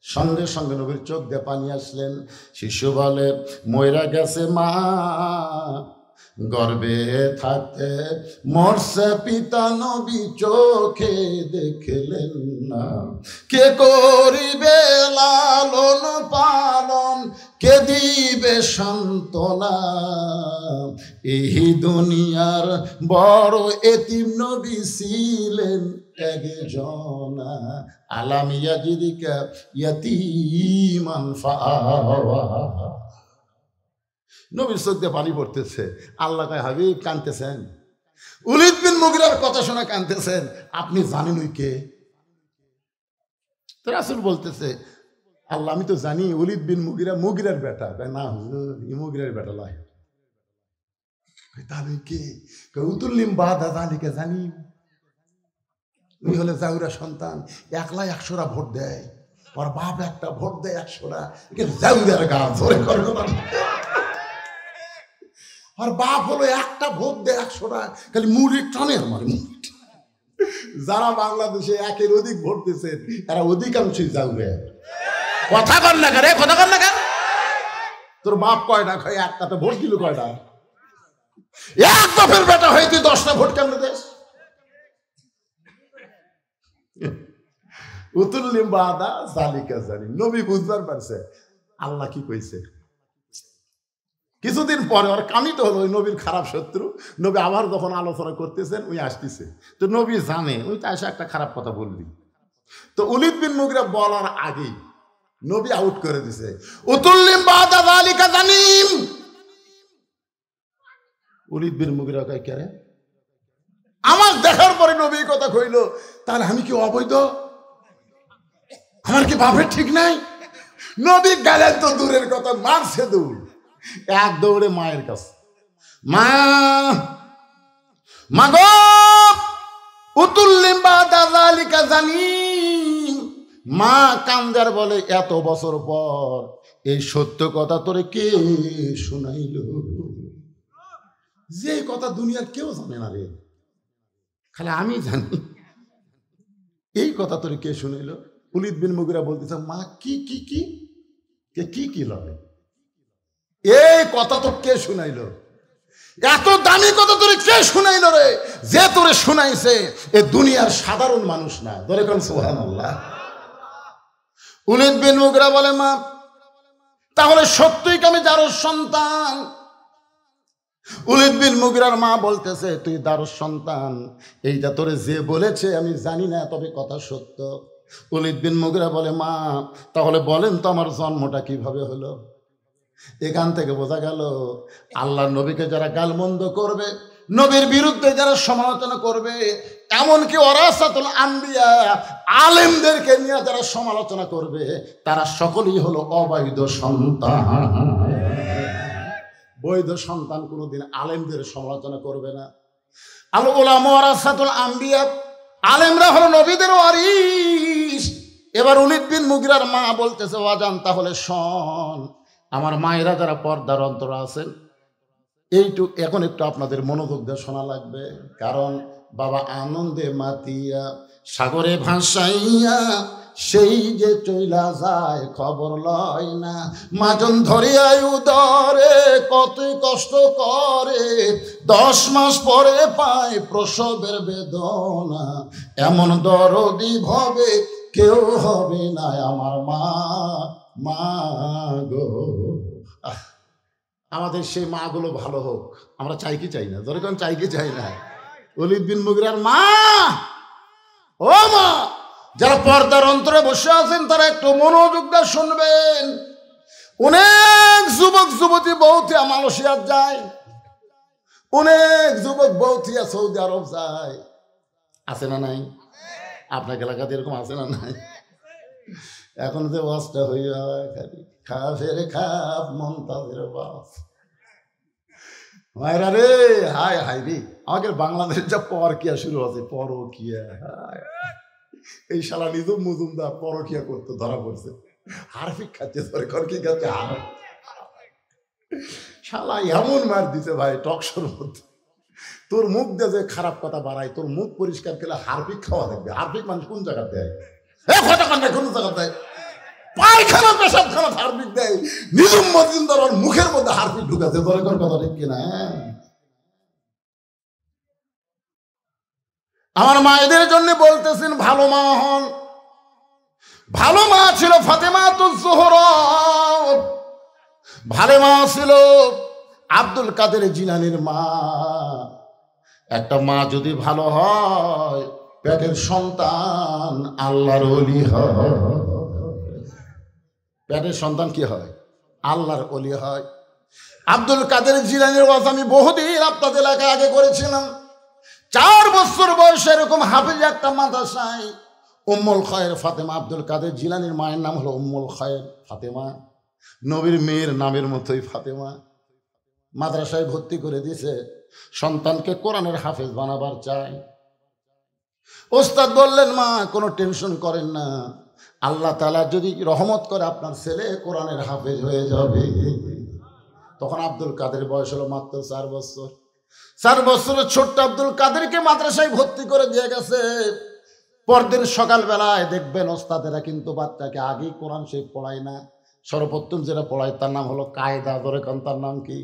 সঙ্গে সঙ্গে নবীর চোখ দিয়ে পানি আসলেন। শিশু বলে, ময়রা গেছে মা, গর্বে থাকতে মরছে পিতা নবী চোখে দেখলেন না। কে করিবে লালন পালন, কে দিবে সান্ত্বনা, এই দুনিয়ার বড় এতিম নবী ছিলেন একজনা। আলাম ইয়াজিদিকা ইয়াতীমান ফাআওয়া। নবীর চোখ দিয়ে পানি পড়তেছে। আল্লাহ কয়, হাবিব কাঁদতেছেন? ওলীদ বিন মুগিরার কথা শোনা কাঁদতেছেন? আপনি জানেন ওই কে? তো রাসূল বলতেছে, আল্লাহ আমি তো জানি ওলীদ বিন মুগিরা মুগিরার বেটা। না হুজুর, ই মুগিরার বেটা লয়। তাহলে কে? উতুল্লিম বাদা যালিকা জানি। উনি হলে জাউরা সন্তান, একলা 100টা ভোট দেয়। ওর বাপ একটা ভোট দেয় 100টা। জাউরার গা ধরে করে কথা। আর বাপ হলো একটা ভোট দেয় 100টা, খালি মুড়ি টানে আমার। যারা বাংলাদেশে একের অধিক ভোট দিচ্ছে তারা অধিকাংশই জাউরে। কথা কর না রে, কথা কর না কেন? তোর বাপ কয়টা খায়? একটাতে ভোট দিল কয়টা? এক বাপের বেটা হয়ে তুই 10টা ভোট কেমন দেশ? উতুল্লিম বাদা যালিকা জানি। নবী বুঝবার পারছে আল্লাহ কি কইছে। কিছুদিন পরে ওর কামিত হলো ওই নবীর খারাপ শত্রু। নবী আবার যখন আলোচনা করতেছেন ওই আসতেছে, তো নবী জানে ওই তো এসে একটা খারাপ কথা বলবি। তো ওলীদ বিন মুগিরা বলার আগেই নবী আউট করে দিছে, উতুল্লিম বাদা যালিকা জানিম। ওলীদ বিন মুগিরা কয়, কে রে? আমার দেখার পরে নবী কথা কইল, তাহলে আমি কি অবৈধ? আমার কি বাপের ঠিক নাই? নবী গেলেন তো দূরের কথা, মারছে দৌড়। এক দৌড়ে মায়ের কাছে, মা মাগো উতুল্লিম বাদা যালিকা জানিম। মা কান্দার বলে, এত বছর পর এই সত্য কথা তোরে কে শুনাইল? যে কথা দুনিয়ার কেউ জানে না রে, খালি আমি জানি। এই কথা তোরে কে শুনাইল? ওলীদ বিন মুগিরা বলতেছে, মা কি কি কি কি কি লবে? এই কথা তো কে শুনাইল? এত দামি কথা তোরে কে শুনাইল রে? যে তোরে শুনাইছে এ দুনিয়ার সাধারণ মানুষ না। ধরে কোন সুবহানাল্লাহ। ওলীদ বিন মুগিরা বলে, মা তাহলে সত্যই কি আমি দারুস সন্তান? ওলীদ বিন মুগিরার মা বলতেছে, তুই দারুস সন্তান এইটা তোরে যে বলেছে আমি জানি না, তবে কথা সত্য। ওলীদ বিন মুগিরা বলে, মা তাহলে বলেন তো আমার জন্মটা কিভাবে হলো? এখান থেকে বোঝা গেল আল্লাহ নবীকে যারা গালমন্দ করবে, নবীর বিরুদ্ধে যারা সমালোচনা করবে, এমনকি ওরাসাতুল আম্বিয়া আলেমদেরকে নিয়ে যারা সমালোচনা করবে, তারা সকলেই হলো অবৈধ সন্তান। বৈধ সন্তান কোনোদিন আলেমদের সমালোচনা করবে না। আল উলামা ওয়ারাসাতুল আম্বিয়া, আলেমরা হলো নবীদের ওয়ারিস। এবার ওলীদ বিন মুগিরার মা বলতেছে, ওয়াজান তাহলে শোন, আমার মায়েরা যারা পর্দার অন্তর আছেন, এখন একটু আপনাদের মনোযোগ দিয়ে শোনা লাগবে। কারণ বাবা আনন্দে মাতিয়া সাগরে ভাসাইয়া সেই যে চইলা যায় খবর লয় না। মাজন ধরিয়াই উদরে কত কষ্ট করে, 10 মাস পরে পায় প্রসবের বেদনা। এমন দরদি ভবে কেউ হবে না আমার মা, মা গো। আমাদের সেই মা গুলো ভালো হোক, আমরা চাই কি চাই না? ধরে কোন চাই কি চাই না? ওলীদ বিন মুগিরার মা, ও মা, যারা পর্দার অন্তরে বসে আছেন তারা একটু মনোযোগ দিয়ে শুনবেন। অনেক যুবক যুবতী বৌথিয়া মালয়েশিয়া যায়, অনেক যুবক বৌথিয়া সৌদি আরব যায়। আছে না নাই? আপনার এলাকাতে এরকম আছে না নাই? এখন যে ওয়াজটা হইয়া খালি খাফের খাপ মন্তাজের বাপ, মায়েরা রে, হায় হায় রে, আমাদের বাংলাদেশের যা পরকিয়া শুরু আছে, পরকিয়া। এই শালা নিজুম মজুমদার পরকিয়া করতে ধরা পড়ছে, হারফিক খাচ্ছে, কি খাচ্ছে, শালা এমন মার দিছে ভাই টকশোর মধ্যে। তোর মুখ দিয়ে যে খারাপ কথা বাড়ায়, তোর মুখ পরিষ্কার করলে হারফিক খাওয়া লাগবে। হারফিক মানুষ কোন জায়গা দেয়? কোন জায়গা দেয়? পায়খানা পেশাবখানা হারপিক দেয়। নিজুম মজুমদার ওর মুখের মধ্যে হারপিক ঢুকাছে। তোর কথা ঠিক কিনা? আমার মায়েদের জন্য বলতেছেন ভালো মা হন। ভালো মা ছিল ফাতেমাতুজ জোহরা, ভালো মা ছিল আব্দুল কাদের জিলানীর মা। একটা মা যদি ভালো হয়, পেটের সন্তান আল্লাহর ওলি হয়। পেটের সন্তান কি হয়? আল্লাহর ওলি হয়। আব্দুল কাদের জিলানীর ওয়াজ আমি বহুদিন আপনাদের এলাকায় আগে করেছিলাম। 4 বছর বয়সে এরকম হাফেজ একটা মাদ্রাসায় উম্মুল খায়ের ফাতেমা, আব্দুল কাদের জিলানীর মায়ের নাম হলো উম্মুল খায়ের ফাতেমা, নবীর মেয়ের নামের মতোই ফাতেমা। মাদ্রাসায় ভর্তি করে দিয়েছে, সন্তানকে কোরআনের হাফেজ বানাবার চাই। ওস্তাদ বললেন, মা কোনো টেনশন করেন না, আল্লাহ তাআলা যদি রহমত করে আপনার ছেলে কোরআনের হাফেজ হয়ে যাবে। তখন আব্দুল কাদের বয়স হলো মাত্র 4 বছর। 4 বছরের ছোট্ট আব্দুল কাদেরকে মাদ্রাসায় ভর্তি করে দিয়ে গেছে। পরদিন সকালবেলায় দেখবেন ওস্তাদেরা কিন্তু বাচ্চাকে আগেই কোরআন শরীফ পড়ায় না, সর্বপ্রথম যেটা পড়ায় তার নাম হলো কায়দা। ধরে কোন তার নাম কি?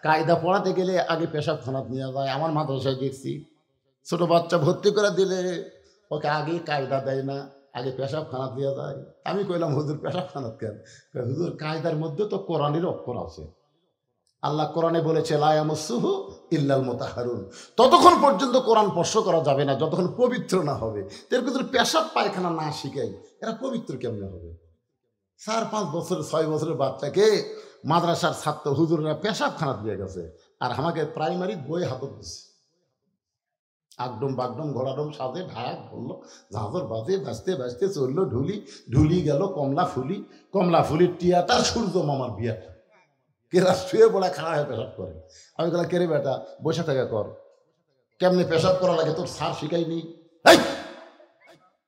কায়দা পড়াতে গেলে আগে পেশাবখানাত নিয়ে যায়। আমার মাদ্রাসায় দেখছি ছোট বাচ্চা ভর্তি করে দিলে ওকে আগে কায়দা দেয় না, আগে পেশাবখানাত দিয়ে যায়। আমি কইলাম, হুজুর পেশাবখানাত কেন? হুজুর কায়দার মধ্যে তো কোরআনের অক্ষর আছে। আল্লাহ কোরআনে বলেছে লা ইয়ামাসসুহু ইল্লাল মুতাহহারুন, ততক্ষণ পর্যন্ত কোরআন স্পর্শ করা যাবে না যতক্ষণ পবিত্র না হবে। এর ভিতরে পেশাব পায়খানা না শিখাই এরা পবিত্র কেমনে হবে? 4-5 বছর 6 বছরের বাচ্চাকে মাদ্রাসার ছাত্র হুজুররা পেশাবখানা দিয়ে গেছে, আর আমাকে প্রাইমারি বই হাতত দিচ্ছে। আগডম বাগডম ঘোড়াডম সাজে ঢাক বললো, ঝাঁঝর বাজে বাজতে বাজতে চললো ঢুলি, ঢুলি গেল কমলা ফুলি, কমলা ফুলির টিয়াটা সূর্য মামার বিয়াটা। কেরা শুয়ে পড়া খাড়া হয়ে পেশাব করে। আমি বললাম, কেরে বেটা বসে থেকে কর, কেমনে পেশাব করা লাগে তোর স্যার শিখাইনি?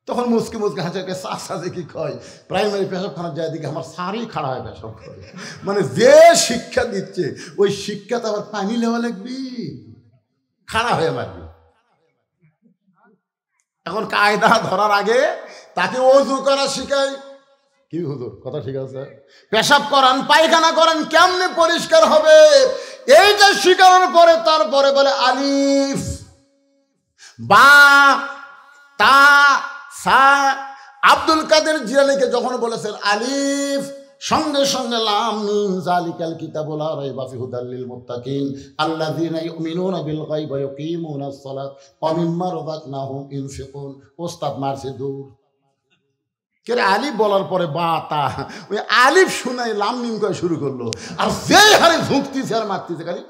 তখন মুসকি মুসকি হাঁচাকে স্যার সাজে কি কয়, প্রাইমারি পেশাবখানা যায় দিকে আমার স্যারই খাড়া হয়ে পেশাব করে। মানে যে শিক্ষা দিচ্ছে ওই শিক্ষাতে আবার পানি লেওয়া লাগবি, খাড়া হয়ে মারবি। এখন কায়দা ধরার আগে তাকে ওযু করা শিখায়। কি হুজুর কথা ঠিক আছে? পেশাব করান পায়খানা করেন কেমনে পরিষ্কার হবে এইটা শিখানোর পরে তারপরে বলে আলিফ বা তা সা। আব্দুল কাদের জিলানীকে যখন বলেছেন আলিফ, সঙ্গে সঙ্গে লাম মিম যালিকাল কিতাবু লা রাইবা ফিহি হুদাল লিল মুত্তাকিন আল্লাযীনা ইউমিনুনা বিল গায়বি ওয়া ইয়াকিমুনাস সালাত ওয়া মিম্মা রাযাকনাহুম ইউনফিকুন। ওস্তাদ মারছে দূর। কে আলিফ বলার পরে বা তা, ওই আলিফ শুনাই লাম মিম করে শুরু করলো, আর যেই হারে ঝুঁকতেছে আর মারতেছে। খালি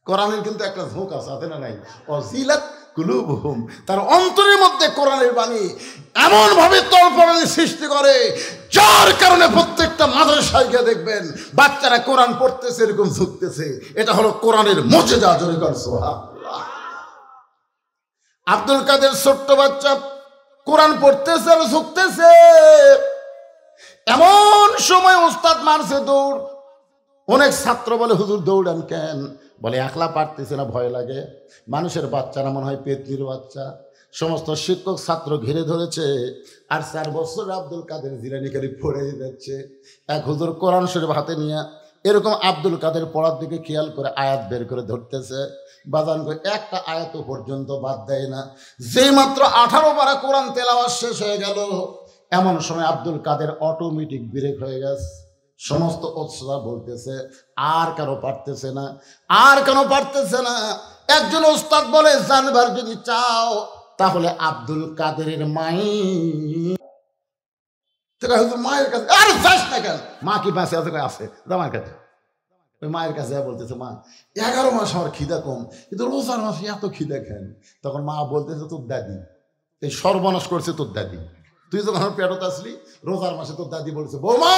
কোরআনের কিন্তু একটা ঝোঁক আছে না নাই? অজিলাত কুলুবুহুম, তার অন্তরের মধ্যে কোরআনের বাণী এমন ভাবে তলপড়ানি সৃষ্টি করে যার কারণে প্রত্যেকটা মাদ্রাসায় গিয়ে দেখবেন বাচ্চারা কোরআন পড়তেছে এরকম ঝুঁকতেছে। এটা হলো কোরআনের মুজিজা। জোরে কর সুবহানাল্লাহ। আব্দুল কাদের ছোট্ট বাচ্চা কোরআন পড়তেছে আর ঝুঁকতেছে। এমন সময় উস্তাদ মারছে দৌড়। অনেক ছাত্র বলে, হুজুর দৌড়ান কেন? বলে একলা পারতেছে না, ভয় লাগে। মানুষের বাচ্চারা মনে হয় পেতনির বাচ্চা। সমস্ত শিক্ষক ছাত্র ঘিরে ধরেছে, আর 4 বছর আব্দুল কাদের জিলানী খালি পড়ে যাচ্ছে। এক হুজুর কোরআন শরীফ হাতে নিয়ে এরকম আব্দুল কাদের পড়ার দিকে খেয়াল করে আয়াত বের করে ধরতেছে। বাজান করে একটা আয়াত পর্যন্ত বাদ দেয় না। যেই মাত্র 18 পারা কোরআন তেলাওয়াত শেষ হয়ে গেল, এমন সময় আব্দুল কাদের অটোমেটিক ব্রেক হয়ে গেছে। সমস্ত ওস্তাদ বলতেছে আর কেন পারতেছে না, আর কেন পারতেছে না। একজন ওস্তাদ বলে, জানবার যদি চাও তাহলে আব্দুল কাদেরের মায়ের কাছে। আর যাস না কেন? মা কি বাঁচে আছে? আছে জামার কাছে। ওই মায়ের কাছে বলতেছে, মা 11 মাস আমার খিদা কম, কিন্তু রোজার মাসে এত খিদা খান। তখন মা বলতেছে, তোর দাদি এই সর্বনাশ করছে তোর দাদি। তুই যখন আমার পেটত আসলি রোজার মাসে তোর দাদি বলছে, বৌমা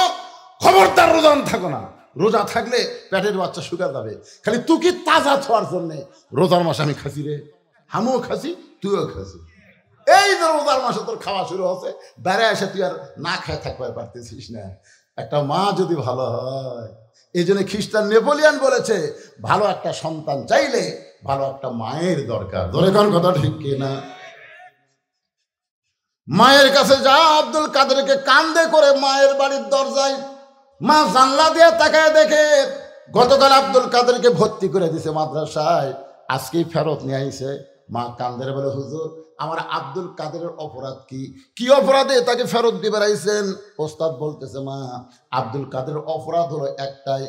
খবরদার রোজা থাকো না, রোজা থাকলে পেটের বাচ্চা শুকা যাবে। খালি তুই কি তাজা ছোঁয়ার জন্যে রোজার মাসে আমি খাসি রে, আমিও খাসি তুইও খাসি। এই যে রোজার মাসে তোর খাওয়া শুরু হচ্ছে, বেড়ে এসে তুই আর না খায় থাকবার পারতেছিস না। একটা মা যদি ভালো হয়, এই জন্য খ্রিস্টান নেপোলিয়ান বলেছে, ভালো একটা সন্তান চাইলে ভালো একটা মায়ের দরকার। ধরে কোন কথা ঠিক কিনা? মায়ের কাছে যা। আব্দুল কাদেরকে কান্দে করে মায়ের বাড়ির দরজায়, মা জানলা দিয়ে তাকায় দেখে গতকাল আব্দুল কাদেরকে ভর্তি করে দিছে মাদ্রাসায়, আজকেই ফেরত নিয়ে আইছে। মা কান্দের বলে হুজুর আমার আব্দুল কাদেরের অপরাধ কি? কি অপরাধে তাকে ফেরত দিয়ে বেড়াইছেন? ওস্তাদ বলতেছে মা আব্দুল কাদেরের অপরাধ হলো একটাই,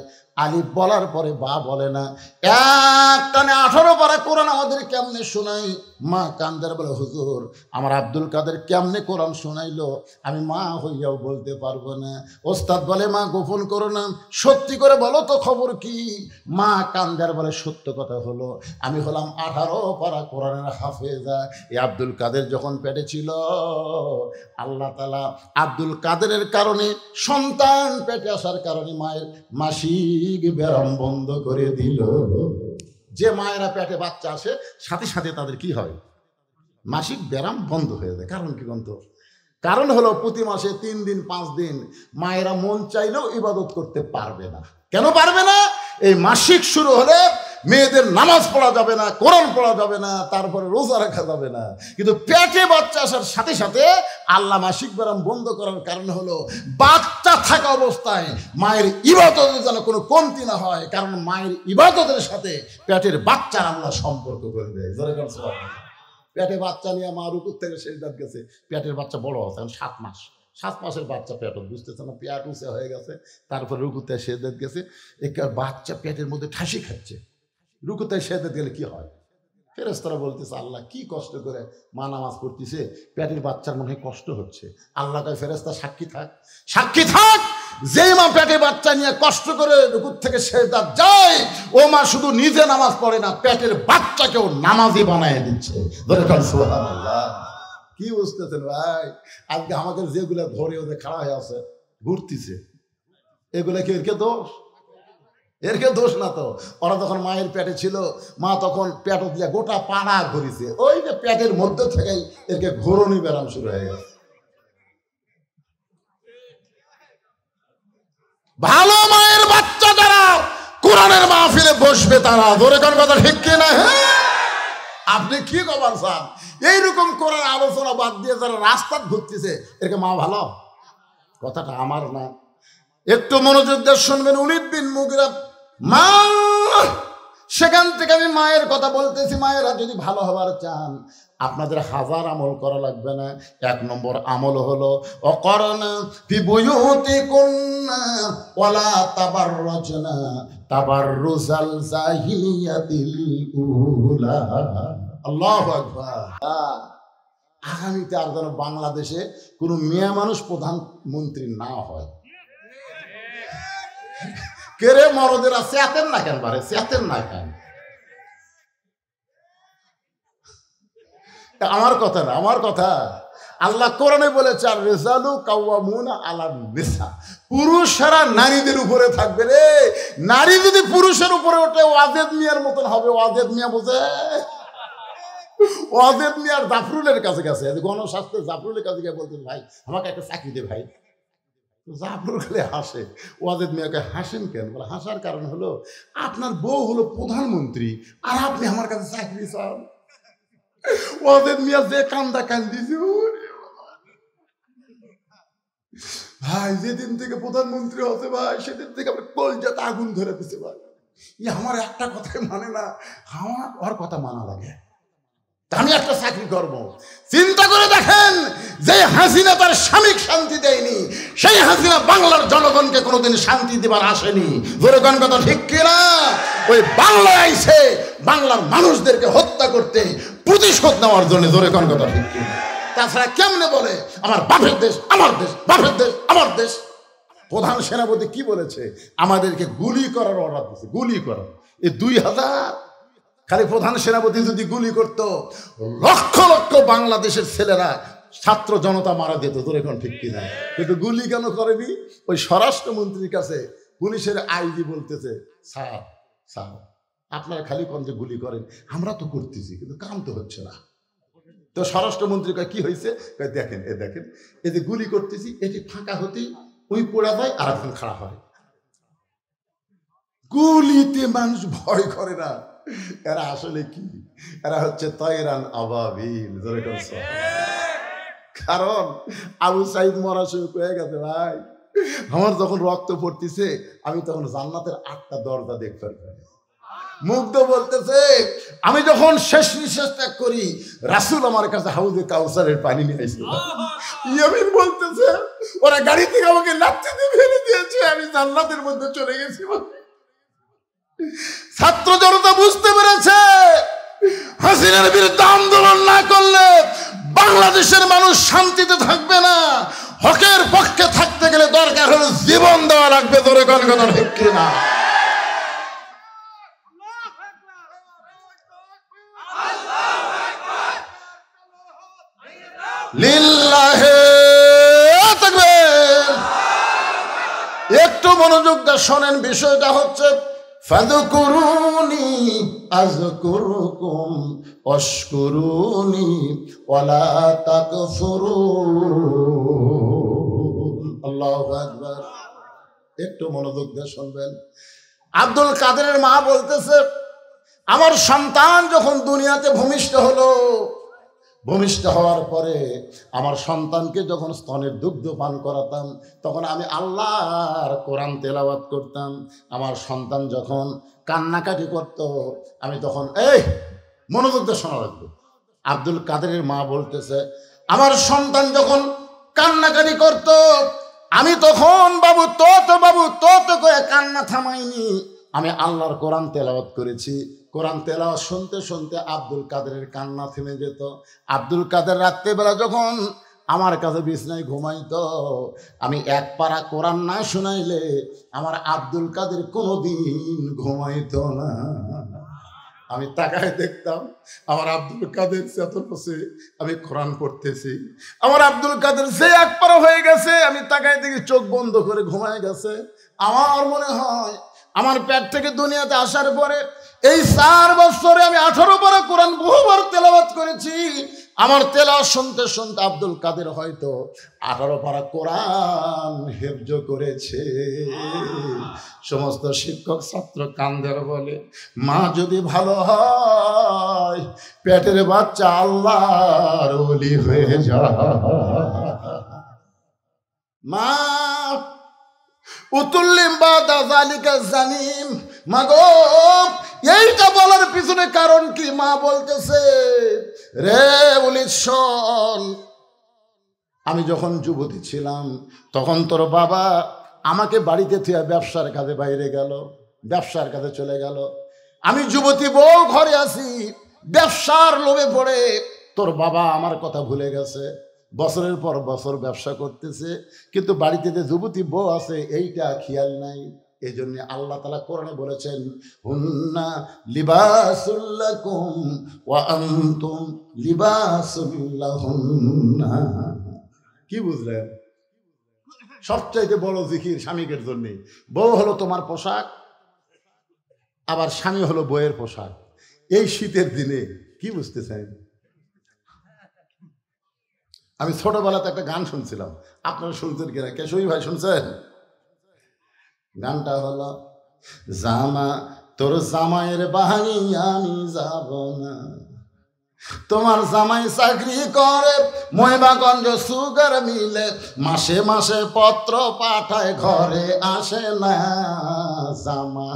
আলিফ বলার পরে বা বলে না। একটানে 18 পারা কোরআন আমাদের কেমনে শোনাই? মা কান্দের বলে হুজুর আমার আব্দুল কাদের কেমনে কোরআন শোনাইলো আমি মা হইয়াও বলতে পারবো না। ওস্তাদ বলে মা গোপন করো না, সত্যি করে বলো তো খবর কি? মা কান্দের বলে সত্য কথা হলো আমি হলাম 18 পারা কোরআনের হাফেজা। এই আব্দুল কাদের যখন পেটে ছিল আল্লাহ তাআলা আব্দুল কাদেরের কারণে সন্তান পেটে আসার কারণে মায়ের মাসিক ব্যারাম বন্ধ করে দিল। যে মায়েরা পেটে বাচ্চা আসে সাথে সাথে তাদের কি হয়? মাসিক ব্যারাম বন্ধ হয়ে যায়। কারণ কি বন্ধু? কারণ হলো প্রতি মাসে 3 দিন 5 দিন মায়েরা মন চাইলেও ইবাদত করতে পারবে না। কেন পারবে না? এই মাসিক শুরু হলে মেয়েদের নামাজ পড়া যাবে না, কোরআন পড়া যাবে না, তারপরে রোজা রাখা যাবে না। কিন্তু পেটে বাচ্চা আসার সাথে সাথে আল্লাহ মাসিক ব্যারাম বন্ধ করার কারণ হলো বাচ্চা থাকা অবস্থায় মায়ের ইবাদতের যেন কোনো কমতি না হয়। কারণ মায়ের ইবাদতের সাথে পেটের বাচ্চার আল্লাহ সম্পর্ক করে দেয়। পেটে বাচ্চা নিয়ে মা রুকুর থেকে সেজদাত গেছে, পেটের বাচ্চা বড় হচ্ছে এখন 7 মাস। 7 মাসের বাচ্চা পেটত বুঝতেছে না, পেট উঁচে হয়ে গেছে। তারপরে রুকুতে সেজদাত গেছে, একটা বাচ্চা পেটের মধ্যে ঠাসি খাচ্ছে। রুকুতে সেজদাত গেলে কি হয়? ফেরেশতারা বলতেছে আল্লাহ কি কষ্ট করে মা নামাজ পড়তেছে, পেটের বাচ্চার মনে হয় কষ্ট হচ্ছে। আল্লাহ কয় ফেরেশতা সাক্ষী থাক, সাক্ষী থাক। যে মা পেটে বাচ্চা নিয়ে কষ্ট করে রুকুর থেকে সেজদাত যায় ও মা শুধু নিজে নামাজ পড়ে না, পেটের বাচ্চাকেও নামাজি বানায় দিচ্ছে। ধরে কাল সুবহানাল্লাহ। কি বুঝতেছেন ভাই? আজকে আমাদের যেগুলো ধরে ওদের খাড়া হয়ে আছে ঘুরতেছে, এগুলা কি এরকে দোষ? এরকে দোষ না তো। ওরা যখন মায়ের পেটে ছিল মা তখন পেট দিয়ে গোটা পাড়া ঘুরিছে, ওই যে পেটের মধ্যে থেকেই এরকে ঘোরনি ব্যারাম শুরু হয়ে গেছে। ভালো মায়ের বাচ্চা যারা কোরআনের মাহফিলে বসবে তারা, ধরে কোন কথা ঠিক কিনা? হ্যাঁ, আপনি কি কবার চান? এইরকম কোরআন আলোচনা বাদ দিয়ে যারা রাস্তা ঘুরতেছে এরকে মা ভালো? কথাটা আমার না, একটু মনোযোগ দিয়ে শুনবেন। ওলীদ বিন মুগীরা মা, সেখান থেকে আমি মায়ের কথা বলতেছি। মায়েরা যদি ভালো হবার চান আপনাদের 1000 আমল করা লাগবে না। 1 নম্বর আমল হলো অকরনা ফি বুয়ুতিকুন্না ওয়ালা তাবাররাজনা তাবাররুজাল জাহিলিয়াতিল উলা। আল্লাহু আকবার। আগামীতে আর যেন বাংলাদেশে কোনো মেয়ে মানুষ প্রধানমন্ত্রী না হয়। কেরে মরদেরা চেতেন না কেন? বারে চেতেন না কেন? আমার কথা না, আমার কথা। আল্লাহ কোরআনে বলেছে আর রিজালু কাওয়ামুনা আলান নিসা, পুরুষরা নারীদের উপরে থাকবে রে। নারী যদি পুরুষের উপরে ওঠে ওয়াজেদ মিয়ার মতন হবে। ওয়াজেদ মিয়া বোঝে? ওয়াজেদ মিয়ার জাফরুলের কাছে গেছে, গণস্বাস্থ্যের জাফরুলের কাছে গিয়ে বলতেন ভাই আমাকে একটা চাকরি দে ভাই। জাফর খালি হাসে। ওয়াজেদ মিয়াকে হাসেন কেন? বলে হাসার কারণ হলো আপনার বউ হলো প্রধানমন্ত্রী আর আপনি আমার কাছে চাকরি চান। ওয়াজেদ মিয়া যে কান্দা কান্দিছে ভাই, যেদিন থেকে প্রধানমন্ত্রী হতে ভাই সেদিন থেকে আমার কলজাতে আগুন ধরে দিছে ভাই। আমার একটা কথাই মানে না, আমার ওর কথা মানা লাগে। আমি একটা চাকরি করব। চিন্তা করে দেখেন, যে হাসিনা তার স্বামীক শান্তি দেয়নি সেই হাসিনা বাংলার জনগণকে কোনোদিন শান্তি দেবার আসেনি। জোরে কোন কথা ঠিক কিনা? ওই বাংলায় আইছে বাংলার মানুষদেরকে হত্যা করতে, প্রতিশোধ নেওয়ার জন্য। জোরে কোন কথা ঠিক কিনা? তাছাড়া কেমনে বলে আমার বাপের দেশ, আমার দেশ, বাপের দেশ, আমার দেশ? প্রধান সেনাপতি কি বলেছে? আমাদেরকে গুলি করার অর্ডার দিচ্ছে, গুলি করার। এই 2000 খালি প্রধান সেনাপতি যদি গুলি করতো লক্ষ লক্ষ বাংলাদেশের ছেলেরা ছাত্র জনতা মারা যেত। তোর এখন ঠিক কিনা? কিন্তু গুলি কেন করেনি? ওই স্বরাষ্ট্রমন্ত্রীর কাছে পুলিশের আইজি বলতেছে স্যার স্যার আপনারা খালি কোন যে গুলি করেন, আমরা তো করতেছি কিন্তু কাম তো হচ্ছে না। তো স্বরাষ্ট্রমন্ত্রী কয় কি হয়েছে? দেখেন দেখেন এই যে গুলি করতেছি এটি ফাঁকা হতেই ওই পোড়া যায় আর এখন খাড়া হয়। গুলিতে মানুষ ভয় করে না। এরা আসলে কি? এরা হচ্ছে তয়রান আবাবিল। কারণ আবু সাইদ মরা শুরু হয়ে গেছে ভাই। আমার যখন রক্ত পড়তেছে আমি তখন জান্নাতের 8টা দরজা দেখতে পাই। মুগ্ধ বলতেছে আমি যখন শেষ নিঃশ্বাস ত্যাগ করি রাসূল আমার কাছে হাউজে কাউসারের পানি নিয়ে এসেছিল। ইয়ামিন বলতেছে ওরা গাড়ি থেকে আমাকে লাথি দিয়ে ফেলে দিয়েছে, আমি জান্নাতের মধ্যে চলে গেছি। ছাত্র জনতা বুঝতে পেরেছে হাসিনার বিরুদ্ধে আন্দোলন না করলে বাংলাদেশের মানুষ শান্তিতে থাকবে না। হকের পক্ষে থাকতে গেলে দরকার হলো জীবন দেওয়া লাগবে। ধরে কোন কথা ঠিক কিনা? লিল্লাহে তাকবীর। একটু মনোযোগ দিয়ে শোনেন, বিষয়টা হচ্ছে ফাযকুরুনি আযকুরুকুম ওয়াশকুরুনি ওয়ালা তাকফুরুন। আল্লাহু আকবার। একটু মনোযোগ দিয়ে শুনবেন। আব্দুল কাদেরের মা বলতেছে আমার সন্তান যখন দুনিয়াতে ভূমিষ্ঠ হলো, ভূমিষ্ঠ হওয়ার পরে আমার সন্তানকে যখন স্তনের দুগ্ধ পান করাতাম তখন আমি আল্লাহর কোরআন তেলাওয়াত করতাম। আমার সন্তান যখন কান্নাকাটি করত আমি তখন মনোযোগ দিয়ে শোনা লাগবে। আব্দুল কাদেরের মা বলতেছে আমার সন্তান যখন কান্নাকাটি করত আমি তখন বাবু তো করে কান্না থামাইনি, আমি আল্লাহর কোরআন তেলাওয়াত করেছি। কোরআন তেলাওয়াত শুনতে শুনতে আব্দুল কাদেরের কান্না থেমে যেত। আব্দুল কাদের রাত্রেবেলা যখন আমার কাছে বিছনায় ঘুমাইতো আমি এক পারা কোরআন না শুনাইলে আমার আব্দুল কাদের কোনোদিন ঘুমাইতো না। আমি তাকায় দেখতাম আমার আব্দুল কাদের চেতনছে, আমি কোরআন পড়তেছি। আমার আব্দুল কাদের যে এক পারা হয়ে গেছে, আমি তাকায় দেখি চোখ বন্ধ করে ঘুমায় গেছে। আমার মনে হয় আমার পেট থেকে দুনিয়াতে আসার পরে এই 4 বছরে আমি 18 পারা কোরআন বহুবার তেলাওয়াত করেছি। আমার তেলাওয়াত শুনতে শুনতে আব্দুল কাদের হয়তো 18 পারা কোরআন হেফজ করেছে। সমস্ত শিক্ষক ছাত্র কান্দের বলে মা যদি ভালো হয় পেটের বাচ্চা আল্লাহর ওলি হয়ে যায়। মা উতুল্লিম বাদা যালিকা জানিম। মাগো এইটা বলার পিছনে কারণ কি? মা বলতেছে রে বলি শোন, আমি যখন যুবতী ছিলাম তখন তোর বাবা আমাকে বাড়িতে থেকে ব্যবসার কাজে বাইরে গেল, ব্যবসার কাজে চলে গেল। আমি যুবতী বউ ঘরে আছি, ব্যবসার লোভে পড়ে তোর বাবা আমার কথা ভুলে গেছে। বছরের পর বছর ব্যবসা করতেছে কিন্তু বাড়িতে যে যুবতী বউ আছে এইটা খেয়াল নাই। এই জন্য আল্লাহ তাআলা কোরআনে বলেছেন হুন্না লিবাসুল লাকুম ওয়া আনতুম লিবাসুল লাহুন্না। কি বুঝলেন? সবচাইতে বড় জিকির স্বামীকের জন্য। বউ হলো তোমার পোশাক, আবার স্বামী হলো বউয়ের পোশাক। এই শীতের দিনে কি বুঝতেছেন? আমি ছোটবেলাতে একটা গান শুনছিলাম, আপনারা শুনছেন কিনা? কেশবী ভাই শুনছেন? গানটা হলো জামা তোর জামাইয়ের বাহানি আমি যাব না, তোমার জামাই চাকরি করে মহিমাগঞ্জ সুগার মিলে, মাসে মাসে পত্র পাঠায় ঘরে আসে না। জামা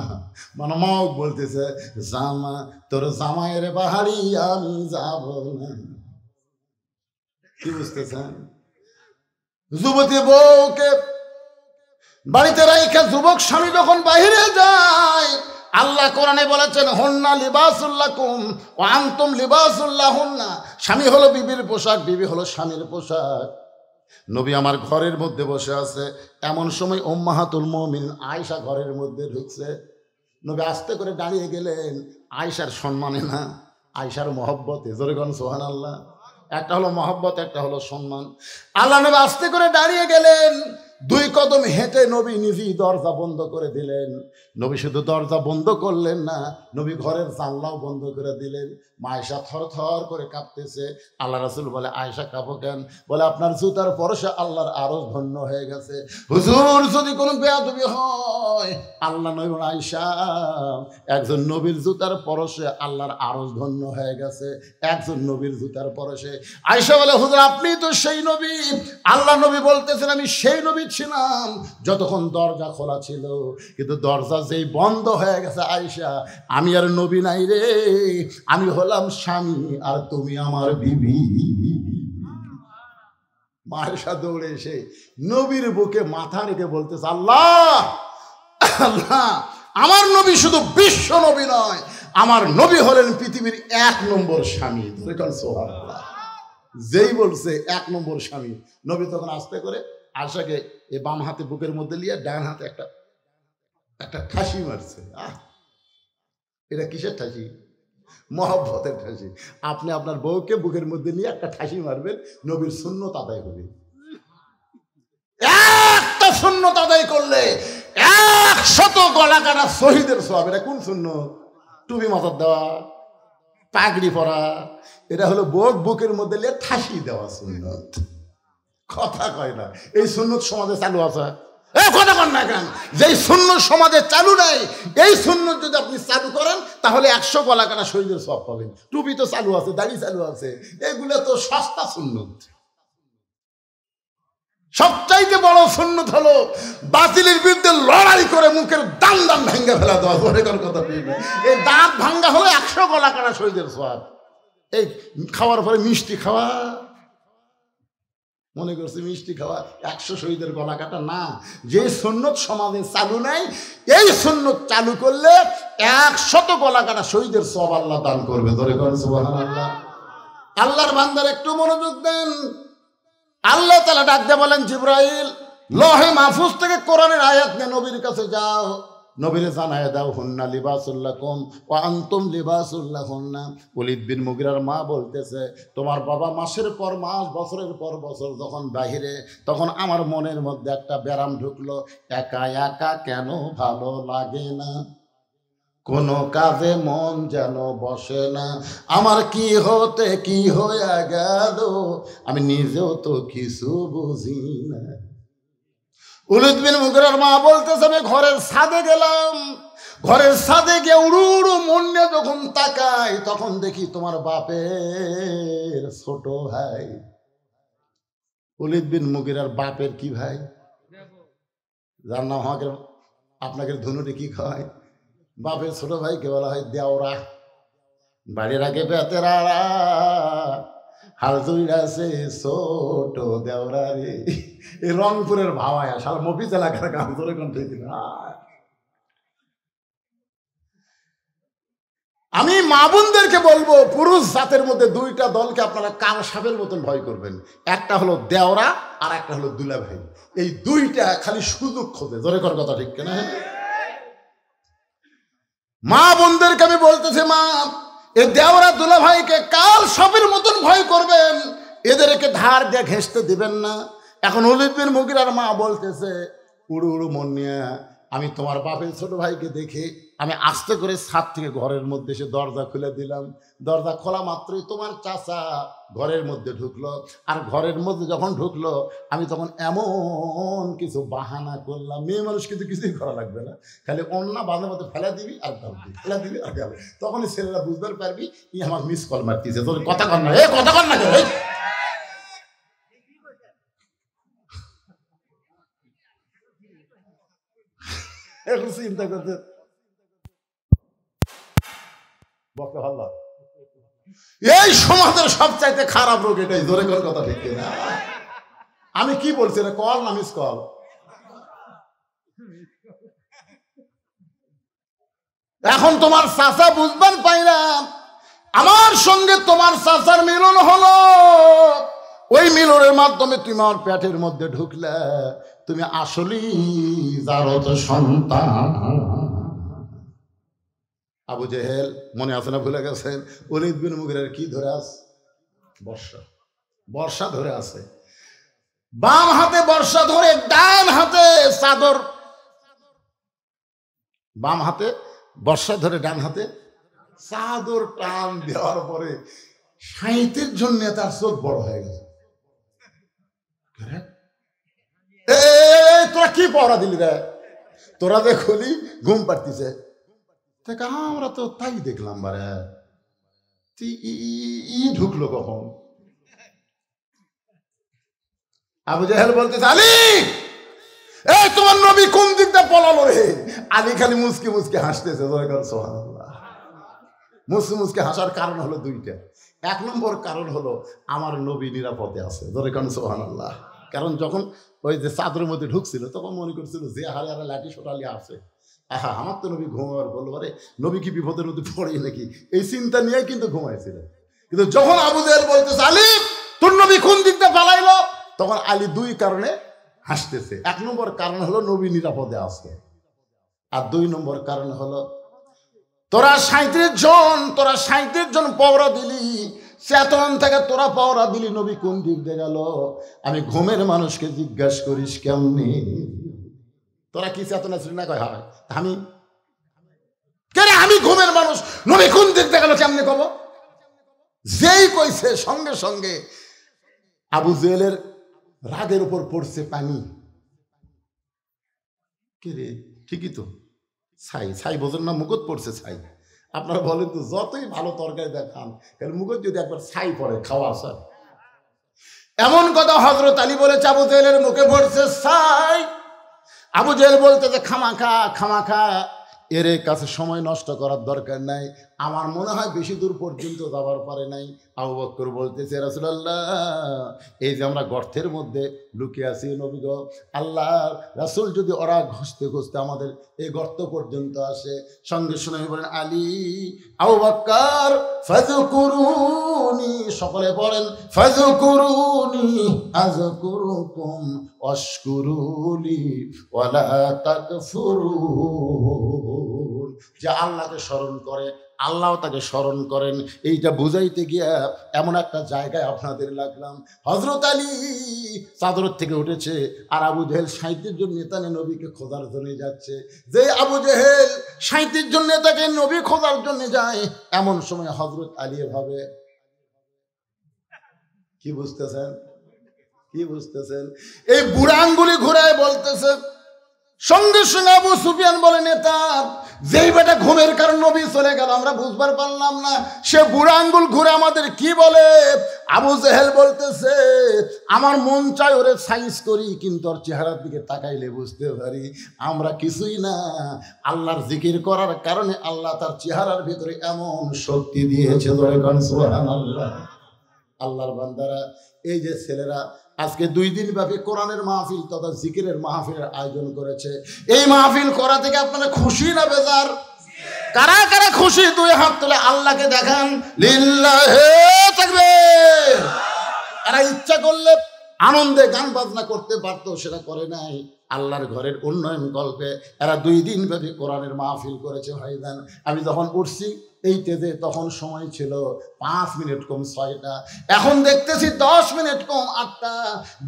মানে মাও বলতেছে জামা তোর জামাইয়ের বাহারি আমি যাব না। কি বুঝতেছেন? যুবতী বউকে বাড়িতে রাইখা যুবক স্বামী যখন বাহিরে যায় আল্লাহ কোরআনে বলেছেন হুন্না লিবাসুল লাকুম ওয়া আনতুম লিবাসুল লাহুন্না। স্বামী হলো বিবির পোশাক, বিবি হলো স্বামীর পোশাক। নবী আমার ঘরের মধ্যে বসে আছে, এমন সময় উম্মাহাতুল মুমিন আয়েশা ঘরের মধ্যে ঢুকছে। নবী আস্তে করে দাঁড়িয়ে গেলেন, আয়েশার সম্মানে না, আয়েশার মহব্বতে। জোরে বলেন সুবহানাল্লাহ। একটা হলো মহব্বত, একটা হলো সম্মান। আল্লাহ নবী আস্তে করে দাঁড়িয়ে গেলেন, 2 কদম হেঁটে নবী নিজেই দরজা বন্ধ করে দিলেন। নবী শুধু দরজা বন্ধ করলেন না, নবী ঘরের জানলাও বন্ধ করে দিলেন। আয়েশা থরথর করে কাঁপতেছে। আল্লাহ রাসূল বলে আয়েশা কাঁপো কেন? বলে আপনার জুতার পরশে আল্লাহর আরশ ধন্য হয়ে গেছে। হুজুর যদি কোনো বেয়াদবি হয়, আল্লাহ নবী বলে আয়েশা একজন নবীর জুতার পরশে আল্লাহর আরশ ধন্য হয়ে গেছে, একজন নবীর জুতার পরশে। আয়েশা বলে হুজুর আপনি তো সেই নবী। আল্লাহ নবী বলতেছেন আমি সেই নবী ছিলাম যতক্ষণ দরজা খোলা ছিল, কিন্তু দরজা যেই বন্ধ হয়ে গেছে আয়েশা, আমি আমি আর নবী নাই রে, আমি হলাম স্বামী আর তুমি আমার বিবি। মায়ের সাথে দৌড়ে এসে নবীর বুকে মাথা রেখে বলতেছে, আল্লাহ আল্লাহ, আমার নবী শুধু বিশ্ব নবী নয়, আমার নবী হলেন পৃথিবীর 1 নম্বর স্বামী। সুবহানাল্লাহ। যেই বলছে 1 নম্বর স্বামী, নবী তখন আস্তে করে আশাকে এই বাম হাতে বুকের মধ্যে নিয়ে ডান হাতে একটা ঠাসি মারছে। এটা কিসের ঠাসি? মহব্বতের ঠাসি। আপনি আপনার বউকে বুকের মধ্যে নিয়ে একটা ঠাসি মারবেন, নবীর সুন্নত আদায় হবে। একটা সুন্নত আদায় করলে 100 গলা কাটা শহীদের সওয়াব। এটা কোন সুন্নত? টুপি মাথার দেওয়া, পাগড়ি পরা, এটা হলো বুকের মধ্যে নিয়ে ঠাসি দেওয়া সুন্নত। কথা কয় না, এই সুন্নত সমাজে চালু আছে। কথা কন না কেন? যেই সুন্নত সমাজে চালু নাই, এই সুন্নত যদি আপনি চালু করেন তাহলে 100 গলা কাটা শহীদের সওয়াব পাবেন। টুপি তো চালু আছে, দাড়ি চালু আছে, এগুলো তো সস্তা সুন্নত। সবচাইতে বড় সুন্নত হলো বাতিলের বিরুদ্ধে লড়াই করে মুখের দাম ভেঙে ফেলা দেওয়া। কথা, এই দাঁত ভাঙ্গা হলো 100 গলা কাটা শহীদের সওয়াব। এই খাওয়ার পরে মিষ্টি খাওয়া, মনে করছে মিষ্টি খাওয়া 100 শহীদের গলা কাটা না। যে সুন্নত সমাজে চালু নাই, এই সুন্নত চালু করলে 100 গলা কাটা শহীদের সওয়াব আল্লাহ দান করবে। ধরে করেন সুবহানাল্লাহ। আল্লাহর বান্দার একটু মনোযোগ দেন। আল্লাহ তাআলা ডাক দিয়ে বলেন, জিবরাইল লহে মাহফুজ থেকে কোরআনের আয়াত নিয়ে নবীর কাছে যাও, নবীরে জানায় দাও, হুন্না লিবাসুল লাকুম ওয়া আনতুম লিবাসুল লাহুন্না। ওলীদ বিন মুগীরার মা বলতেছে, তোমার বাবা মাসের পর মাস, বছরের পর বছর যখন বাহিরে, তখন আমার মনের মধ্যে একটা ব্যারাম ঢুকলো, একা একা কেন ভালো লাগে না, কোনো কাজে মন যেন বসে না, আমার কি হতে কি হয়ে গেল, আমি নিজেও তো কিছু বুঝি না। ওলীদ বিন মুগীরার মা বলতেছে, আমি ঘরের ছাদে গেলাম, ঘরের ছাদে গিয়ে উড়ু উড়ু মন নিয়ে যখন তাকাই, তখন দেখি তোমার বাপের ছোট ভাই। ওলীদ বিন মুগীরার বাপের কি ভাই? যার নাম আমাকে আপনাকে ধনুরে কি খায়? বাপের ছোট ভাইকে বলা হয় দেওরা। বাড়ির আগে বেতেরা হাল আছে ছোট দেওরা রে। এই রংপুরের ভাওয়ায় সারা মফিজ এলাকার গান ধরে কোন ঠিক না। আমি মা বোনদেরকে বলবো, পুরুষ জাতের মধ্যে 2টা দলকে আপনারা কাল সাপের মতন ভয় করবেন। একটা হলো দেওরা আর একটা হলো দুলা ভাই। এই 2টা খালি সুযোগ খোঁজে। জোরে কর কথা, ঠিক কিনা? মা বোনদেরকে আমি বলতেছি, মা এই দেওরা দুলা ভাইকে কাল সাপের মতন ভয় করবেন, এদেরকে ধার দিয়ে ঘেঁষতে দিবেন না। এখন ওলীদ বিন মুগীরার মা বলতেছে, উড়ু উড়ু মন নিয়ে আমি তোমার বাপের ছোট ভাইকে দেখে আমি আস্তে করে ছাদ থেকে ঘরের মধ্যে এসে দরজা খুলে দিলাম। দরজা খোলা মাত্রই তোমার চাচা ঘরের মধ্যে ঢুকলো। আর ঘরের মধ্যে যখন ঢুকলো, আমি তখন এমন কিছু বাহানা করলাম, মেয়ে মানুষ কিন্তু কিছুই করা লাগবে না, খালি অন্য বাঁধে মধ্যে ফেলা দিবি আর গাবি, ফেলা দিবি আর গাবি। তখনই ছেলেরা বুঝতে পারবি ই আমার মিস কল মারতেছে। তোর কথা কর না, কথা কর না। এখন চিন্তা করতে বলতে ভালো, এই সমাজের সবচাইতে খারাপ রোগ এটাই। ধরে কোন কথা, ঠিক না? আমি কি বলছি, রে কল না মিস কল? এখন তোমার চাচা বুঝবেন পাইলাম, আমার সঙ্গে তোমার চাচার মিলন হলো। ওই মিলনের মাধ্যমে তুমি আমার পেটের মধ্যে ঢুকলে, তুমি আসলেই যারো তো সন্তান। আবু জেহেল মনে আছে না, ভুলে গেছেন? ওলীদ বিন মুগীরার কি ধরে আছে? বর্ষা ধরে আছে। বাম হাতে বর্ষা ধরে, ডান হাতে চাদর। বাম হাতে বর্ষা ধরে, ডান হাতে চাদর টান দেওয়ার পরে সাঁইতের জন্য তার চোখ বড় হয়ে গেছে। তোরা কি পড়া দিলি রে? তোরা দেখলি ঘুম পাড়তিছে, আমরা তো তাই দেখলাম। বারে ঢুকলো কখন? আবু জেহেল বলতেছে, আলী এই তোমার নবী কোন দিকটা পলালো রে? আলী খালি মুসকে মুসকে হাসতেছে। সুবহানাল্লাহ। মুসকে হাসার কারণ হলো দুইটা। এক নম্বর কারণ হলো আমার নবী নিরাপদে আছে, ধরে কারণ সুবহানাল্লাহ। কারণ যখন ওই যে চাদরের মধ্যে ঢুকছিল তখন মনে করছিল যে হারে হারে লাঠি সোটালি আছে, আহা আমার তো নবী ঘুমাবার বললো, আরে নবী কি বিপদের মধ্যে পড়ে নাকি, এই চিন্তা নিয়ে কিন্তু ঘুমাইছিল। কিন্তু যখন আবু জেহেল বলতেছে আলী তোর নবী কোন দিকটা পালাইলো, তখন আলী দুই কারণে হাসতেছে। এক নম্বর কারণ হলো নবী নিরাপদে আছে, আর দুই নম্বর কারণ হলো তোরা 37 জন পাওরা দিলি, চেতন থেকে তোরা পাওরা দিলি, নবী কোন দিক দিয়ে গেল, আমি ঘুমের মানুষকে জিজ্ঞাসা করিস কেমনি, তোরা কি চেতনা ছিল না? কয় হয় আমি কেন, আমি ঘুমের মানুষ, নবী কোন দিক দিয়ে গেল কেমনি কব? যেই কইছে সঙ্গে সঙ্গে আবু জেহেলের রাগের উপর পড়ছে পানি। কে রে, ঠিকই তো, ছাই বোঝেন না, মুকুট পড়ছে ছাই। আপনারা বলেন তো যতই ভালো তরকারি দেখান, মুকুট যদি একবার ছাই পড়ে খাওয়া আসা, এমন কথা হযরত আলী বলেছে আবু জেহেলের মুখে পড়ছে ছাই। আবু জেহেল বলতেছে খামাখা এর কাছে সময় নষ্ট করার দরকার নাই, আমার মনে হয় বেশি দূর পর্যন্ত যাবার পারে নাই। আবু বকর বলতেছে রাসূলুল্লাহ, এই যে আমরা গর্তের মধ্যে লুকিয়ে আছি নবী গো, আল্লাহ রাসূল যদি ওরা ঘুষতে ঘুষতে আমাদের এই গর্ত পর্যন্ত আসে, সঙ্গে সঙ্গে বলেন আলী আবু বকর ফাযকুরুনি, সকলে বলেন ফাযকুরুনি আযকুরুকুম ওয়াশকুরুলি ওয়ালা তাকফুরুন। যে আল্লাহকে স্মরণ করে আল্লাহও তাকে স্মরণ করেন, এইটা বুঝাইতে গিয়া এমন একটা জায়গায় আপনাদের লাগলাম। হযরত আলী চাদর থেকে উঠেছে আর আবু জেহেল 37 জন নেতা নিয়ে নবীকে খোঁজার জন্য যাচ্ছে। যে আবু জেহেল 37 জন নেতাকে নবী খোঁজার জন্য যায়, এমন সময় হযরত আলী ভাবে, কি বুঝতেছেন, এই বুড়া আঙ্গুলি ঘুরায় বলতেছে। সঙ্গে সঙ্গে আবু সুফিয়ান বলে নেতা, যেই বেটা ঘুমের কারণ নবী চলে গেল আমরা বুঝবার পারলাম না, সে বুড়া আঙ্গুল ঘুরে আমাদের কি বলে। আবু জেহেল বলতেছে আমার মন চায় ওরে সাইজ করি, কিন্তু ওর চেহারার দিকে তাকাইলে বুঝতে পারি আমরা কিছুই না। আল্লাহর জিকির করার কারণে আল্লাহ তার চেহারার ভিতরে এমন শক্তি দিয়েছে, সুবহানাল্লাহ। আল্লাহর বান্দারা, এই যে ছেলেরা আজকে 2 দিন ব্যাপী কোরআনের মাহফিল তথা জিকিরের মাহফিলের আয়োজন করেছে, এই মাহফিল করা থেকে আপনারা খুশি না বেজার? কারা কারা খুশি 2 হাত তুলে আল্লাহকে দেখান, লিল্লাহি তাকবীর। এরা ইচ্ছা করলে আনন্দে গান বাজনা করতে পারতো, সেটা করে নাই। আল্লাহর ঘরের উন্নয়ন কল্পে এরা 2 দিন ব্যাপী কোরআনের মাহফিল করেছে। ভাইজান, আমি যখন উঠছি এই তেজে তখন সময় ছিল 5 মিনিট কম 6টা, এখন দেখতেছি 10 মিনিট কম 8টা।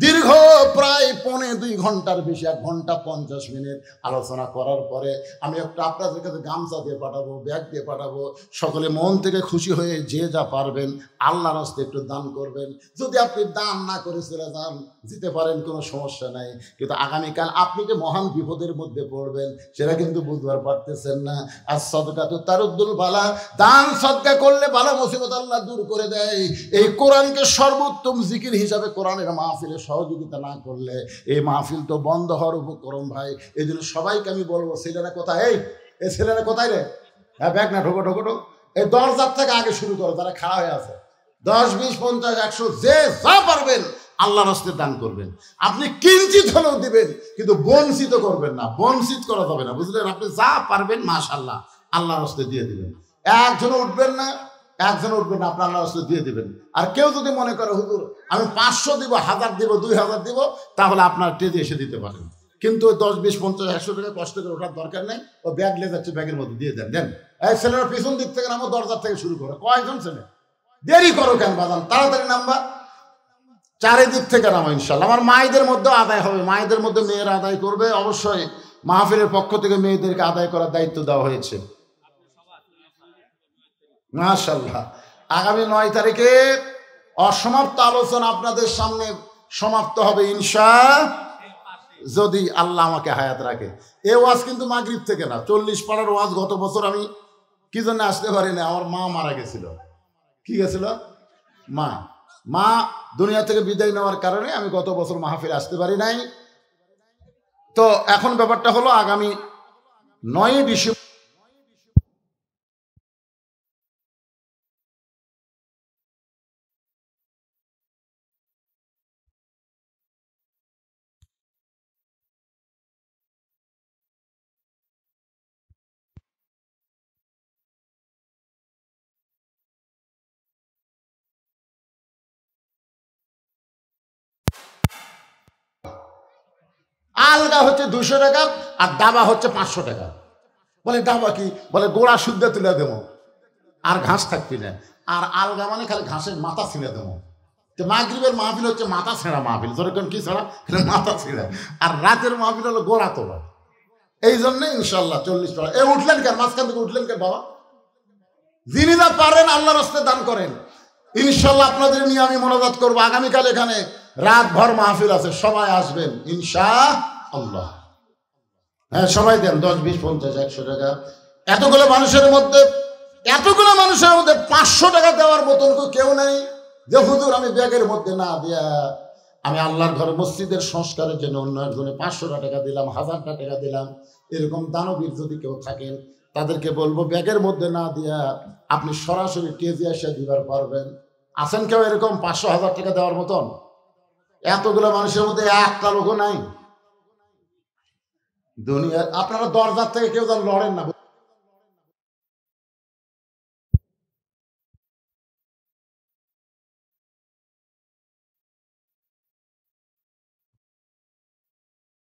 দীর্ঘ প্রায় 1.25 ঘন্টার বেশি, 1 ঘন্টা 50 মিনিট আলোচনা করার পরে আমি একটা আপনাদের কাছে গামছা দিয়ে পাঠাবো, ব্যাগ দিয়ে পাঠাবো। সকলে মন থেকে খুশি হয়ে যে যা পারবেন আল্লাহর রাস্তায় একটু দান করবেন। যদি আপনি দান না করে চলে যান, দিতে পারেন, কোনো সমস্যা নাই, কিন্তু আগামীকাল আপনি যে মহান বিপদের মধ্যে পড়বেন সেটা কিন্তু বুঝবার পারতেছেন না। আর সাদকাতু তারুদ্দুল বালা, দান সদকা করলে বালা মুসিবত আল্লাহ দূর করে দেয়। এই কোরআনকে সর্বোত্তম জিকির হিসাবে কোরআনের মাহফিলে সহযোগিতা না করলে এই মাহফিল তো বন্ধ হওয়ার উপক্রম ভাই। এই জন্য সবাইকে আমি বলবো, ছেলেরা কোথায়, এই ছেলেরা কোথায় রে, হ্যাঁ ব্যাগ না ঢোকো, এই দরজার থেকে আগে শুরু করো, যারা খাড়া হয়ে আছে 10, 20, 50, 100 যে যা পারবেন আল্লাহর রাস্তায় দান করবেন। আপনি কিঞ্চিত হলেও দিবেন, কিন্তু বঞ্চিত করবেন না, বঞ্চিত করা যাবে না, বুঝলেন? আপনি যা পারবেন মাশাআল্লাহ আল্লাহর রাস্তায় দিয়ে দিবেন। একজন উঠবেন না, আপনি আল্লাহর রাস্তায় দিয়ে দিবেন। আর কেউ যদি মনে করে হুজুর আমি 500 দিব, 1000 দিব, 2000 দিব, তাহলে আপনার টেজে এসে দিতে পারেন। কিন্তু 10, 20, 50, 100 টাকা কষ্ট করে ওঠার দরকার নেই। ও ব্যাগ লে যাচ্ছে, ব্যাগের মধ্যে দিয়ে দেন। এই ছেলেরা পিছন দিক থেকে নামো, দরজার থেকে শুরু করো। কয়জন ছেলে, দেরি করো কেন বাজান, তাড়াতাড়ি নামবা, চারিদিক থেকে নামো ইনশাল্লাহ। আমার মায়েদের মধ্যে আদায় হবে, মায়েদের মধ্যে মেয়েরা আদায় করবে অবশ্যই। মাহফিলের পক্ষ থেকে মেয়েদেরকে আদায় করার দায়িত্ব দেওয়া হয়েছে মাশাআল্লাহ। আগামী 9 তারিখে অসমাপ্ত আলোচনা আপনাদের সামনে সমাপ্ত হবে ইনশাআল্লাহ, যদি আল্লাহ আমাকে হায়াত রাখে। এই ওয়াজ কিন্তু মাগরিব থেকে না, 40 পাড়ার ওয়াজ। গত বছর আমি কি জন্য আসতে পারি না, আমার মা মারা গেছিল। কি গেছিল? মা দুনিয়া থেকে বিদায় নেওয়ার কারণে আমি গত বছর মাহফিল আসতে পারি নাই। তো এখন ব্যাপারটা হলো আগামী 9 ডিসেম্বর আলগা হচ্ছে 200 টাকা, আর ডাবা হচ্ছে 500 টাকা। বলে ডাবা কি? বলে গোড়া শুদ্ধ তুলে দেবো, আর ঘাস থাকবি না। আর আলগা মানে খালি ঘাসের মাথা ছিঁড়ে দেবো। তো মাগরিবের মাহফিল হচ্ছে মাথা ছেঁড়া মাহফিল, যেরকম কি ছাড়া মাথা ছিঁড়া, আর রাতের মাহফিল হলো গোড়া তোলা। এই জন্য ইনশাল্লাহ 40 টাকা। এ উঠলেন কেন? মাঝখান থেকে উঠলেন কেন বাবা? যিনি যা পারেন আল্লাহর রাস্তায় দান করেন। ইনশাল্লাহ আপনাদের নিয়ে আমি মোনাজাত করবো। আগামীকাল এখানে রাত ভর মাহফিল আছে, সবাই আসবেন ইনশাআল্লাহ। হ্যাঁ, সবাই দেন 10, 20, 50, 100 টাকা। এতগুলো মানুষের মধ্যে 500 টাকা দেওয়ার মতন কেউ নেই যে হুজুর আমি ব্যাগের মধ্যে না দিয়া আমি আল্লাহর ঘরে মসজিদের সংস্কারের জন্য অন্য একজনে 500 টাকা দিলাম, 1000 টাকা দিলাম। এরকম দানবীর যদি কেউ থাকেন তাদেরকে বলবো ব্যাগের মধ্যে না দিয়া আপনি সরাসরি টেজে এসে দিবার পারবেন। আছেন কেউ এরকম 500, 1000 টাকা দেওয়ার মতন? এতগুলো মানুষের মধ্যে একটা লোকও নাই দুনিয়ার। আপনারা দরজার থেকে কেউ যেন লড়েন না।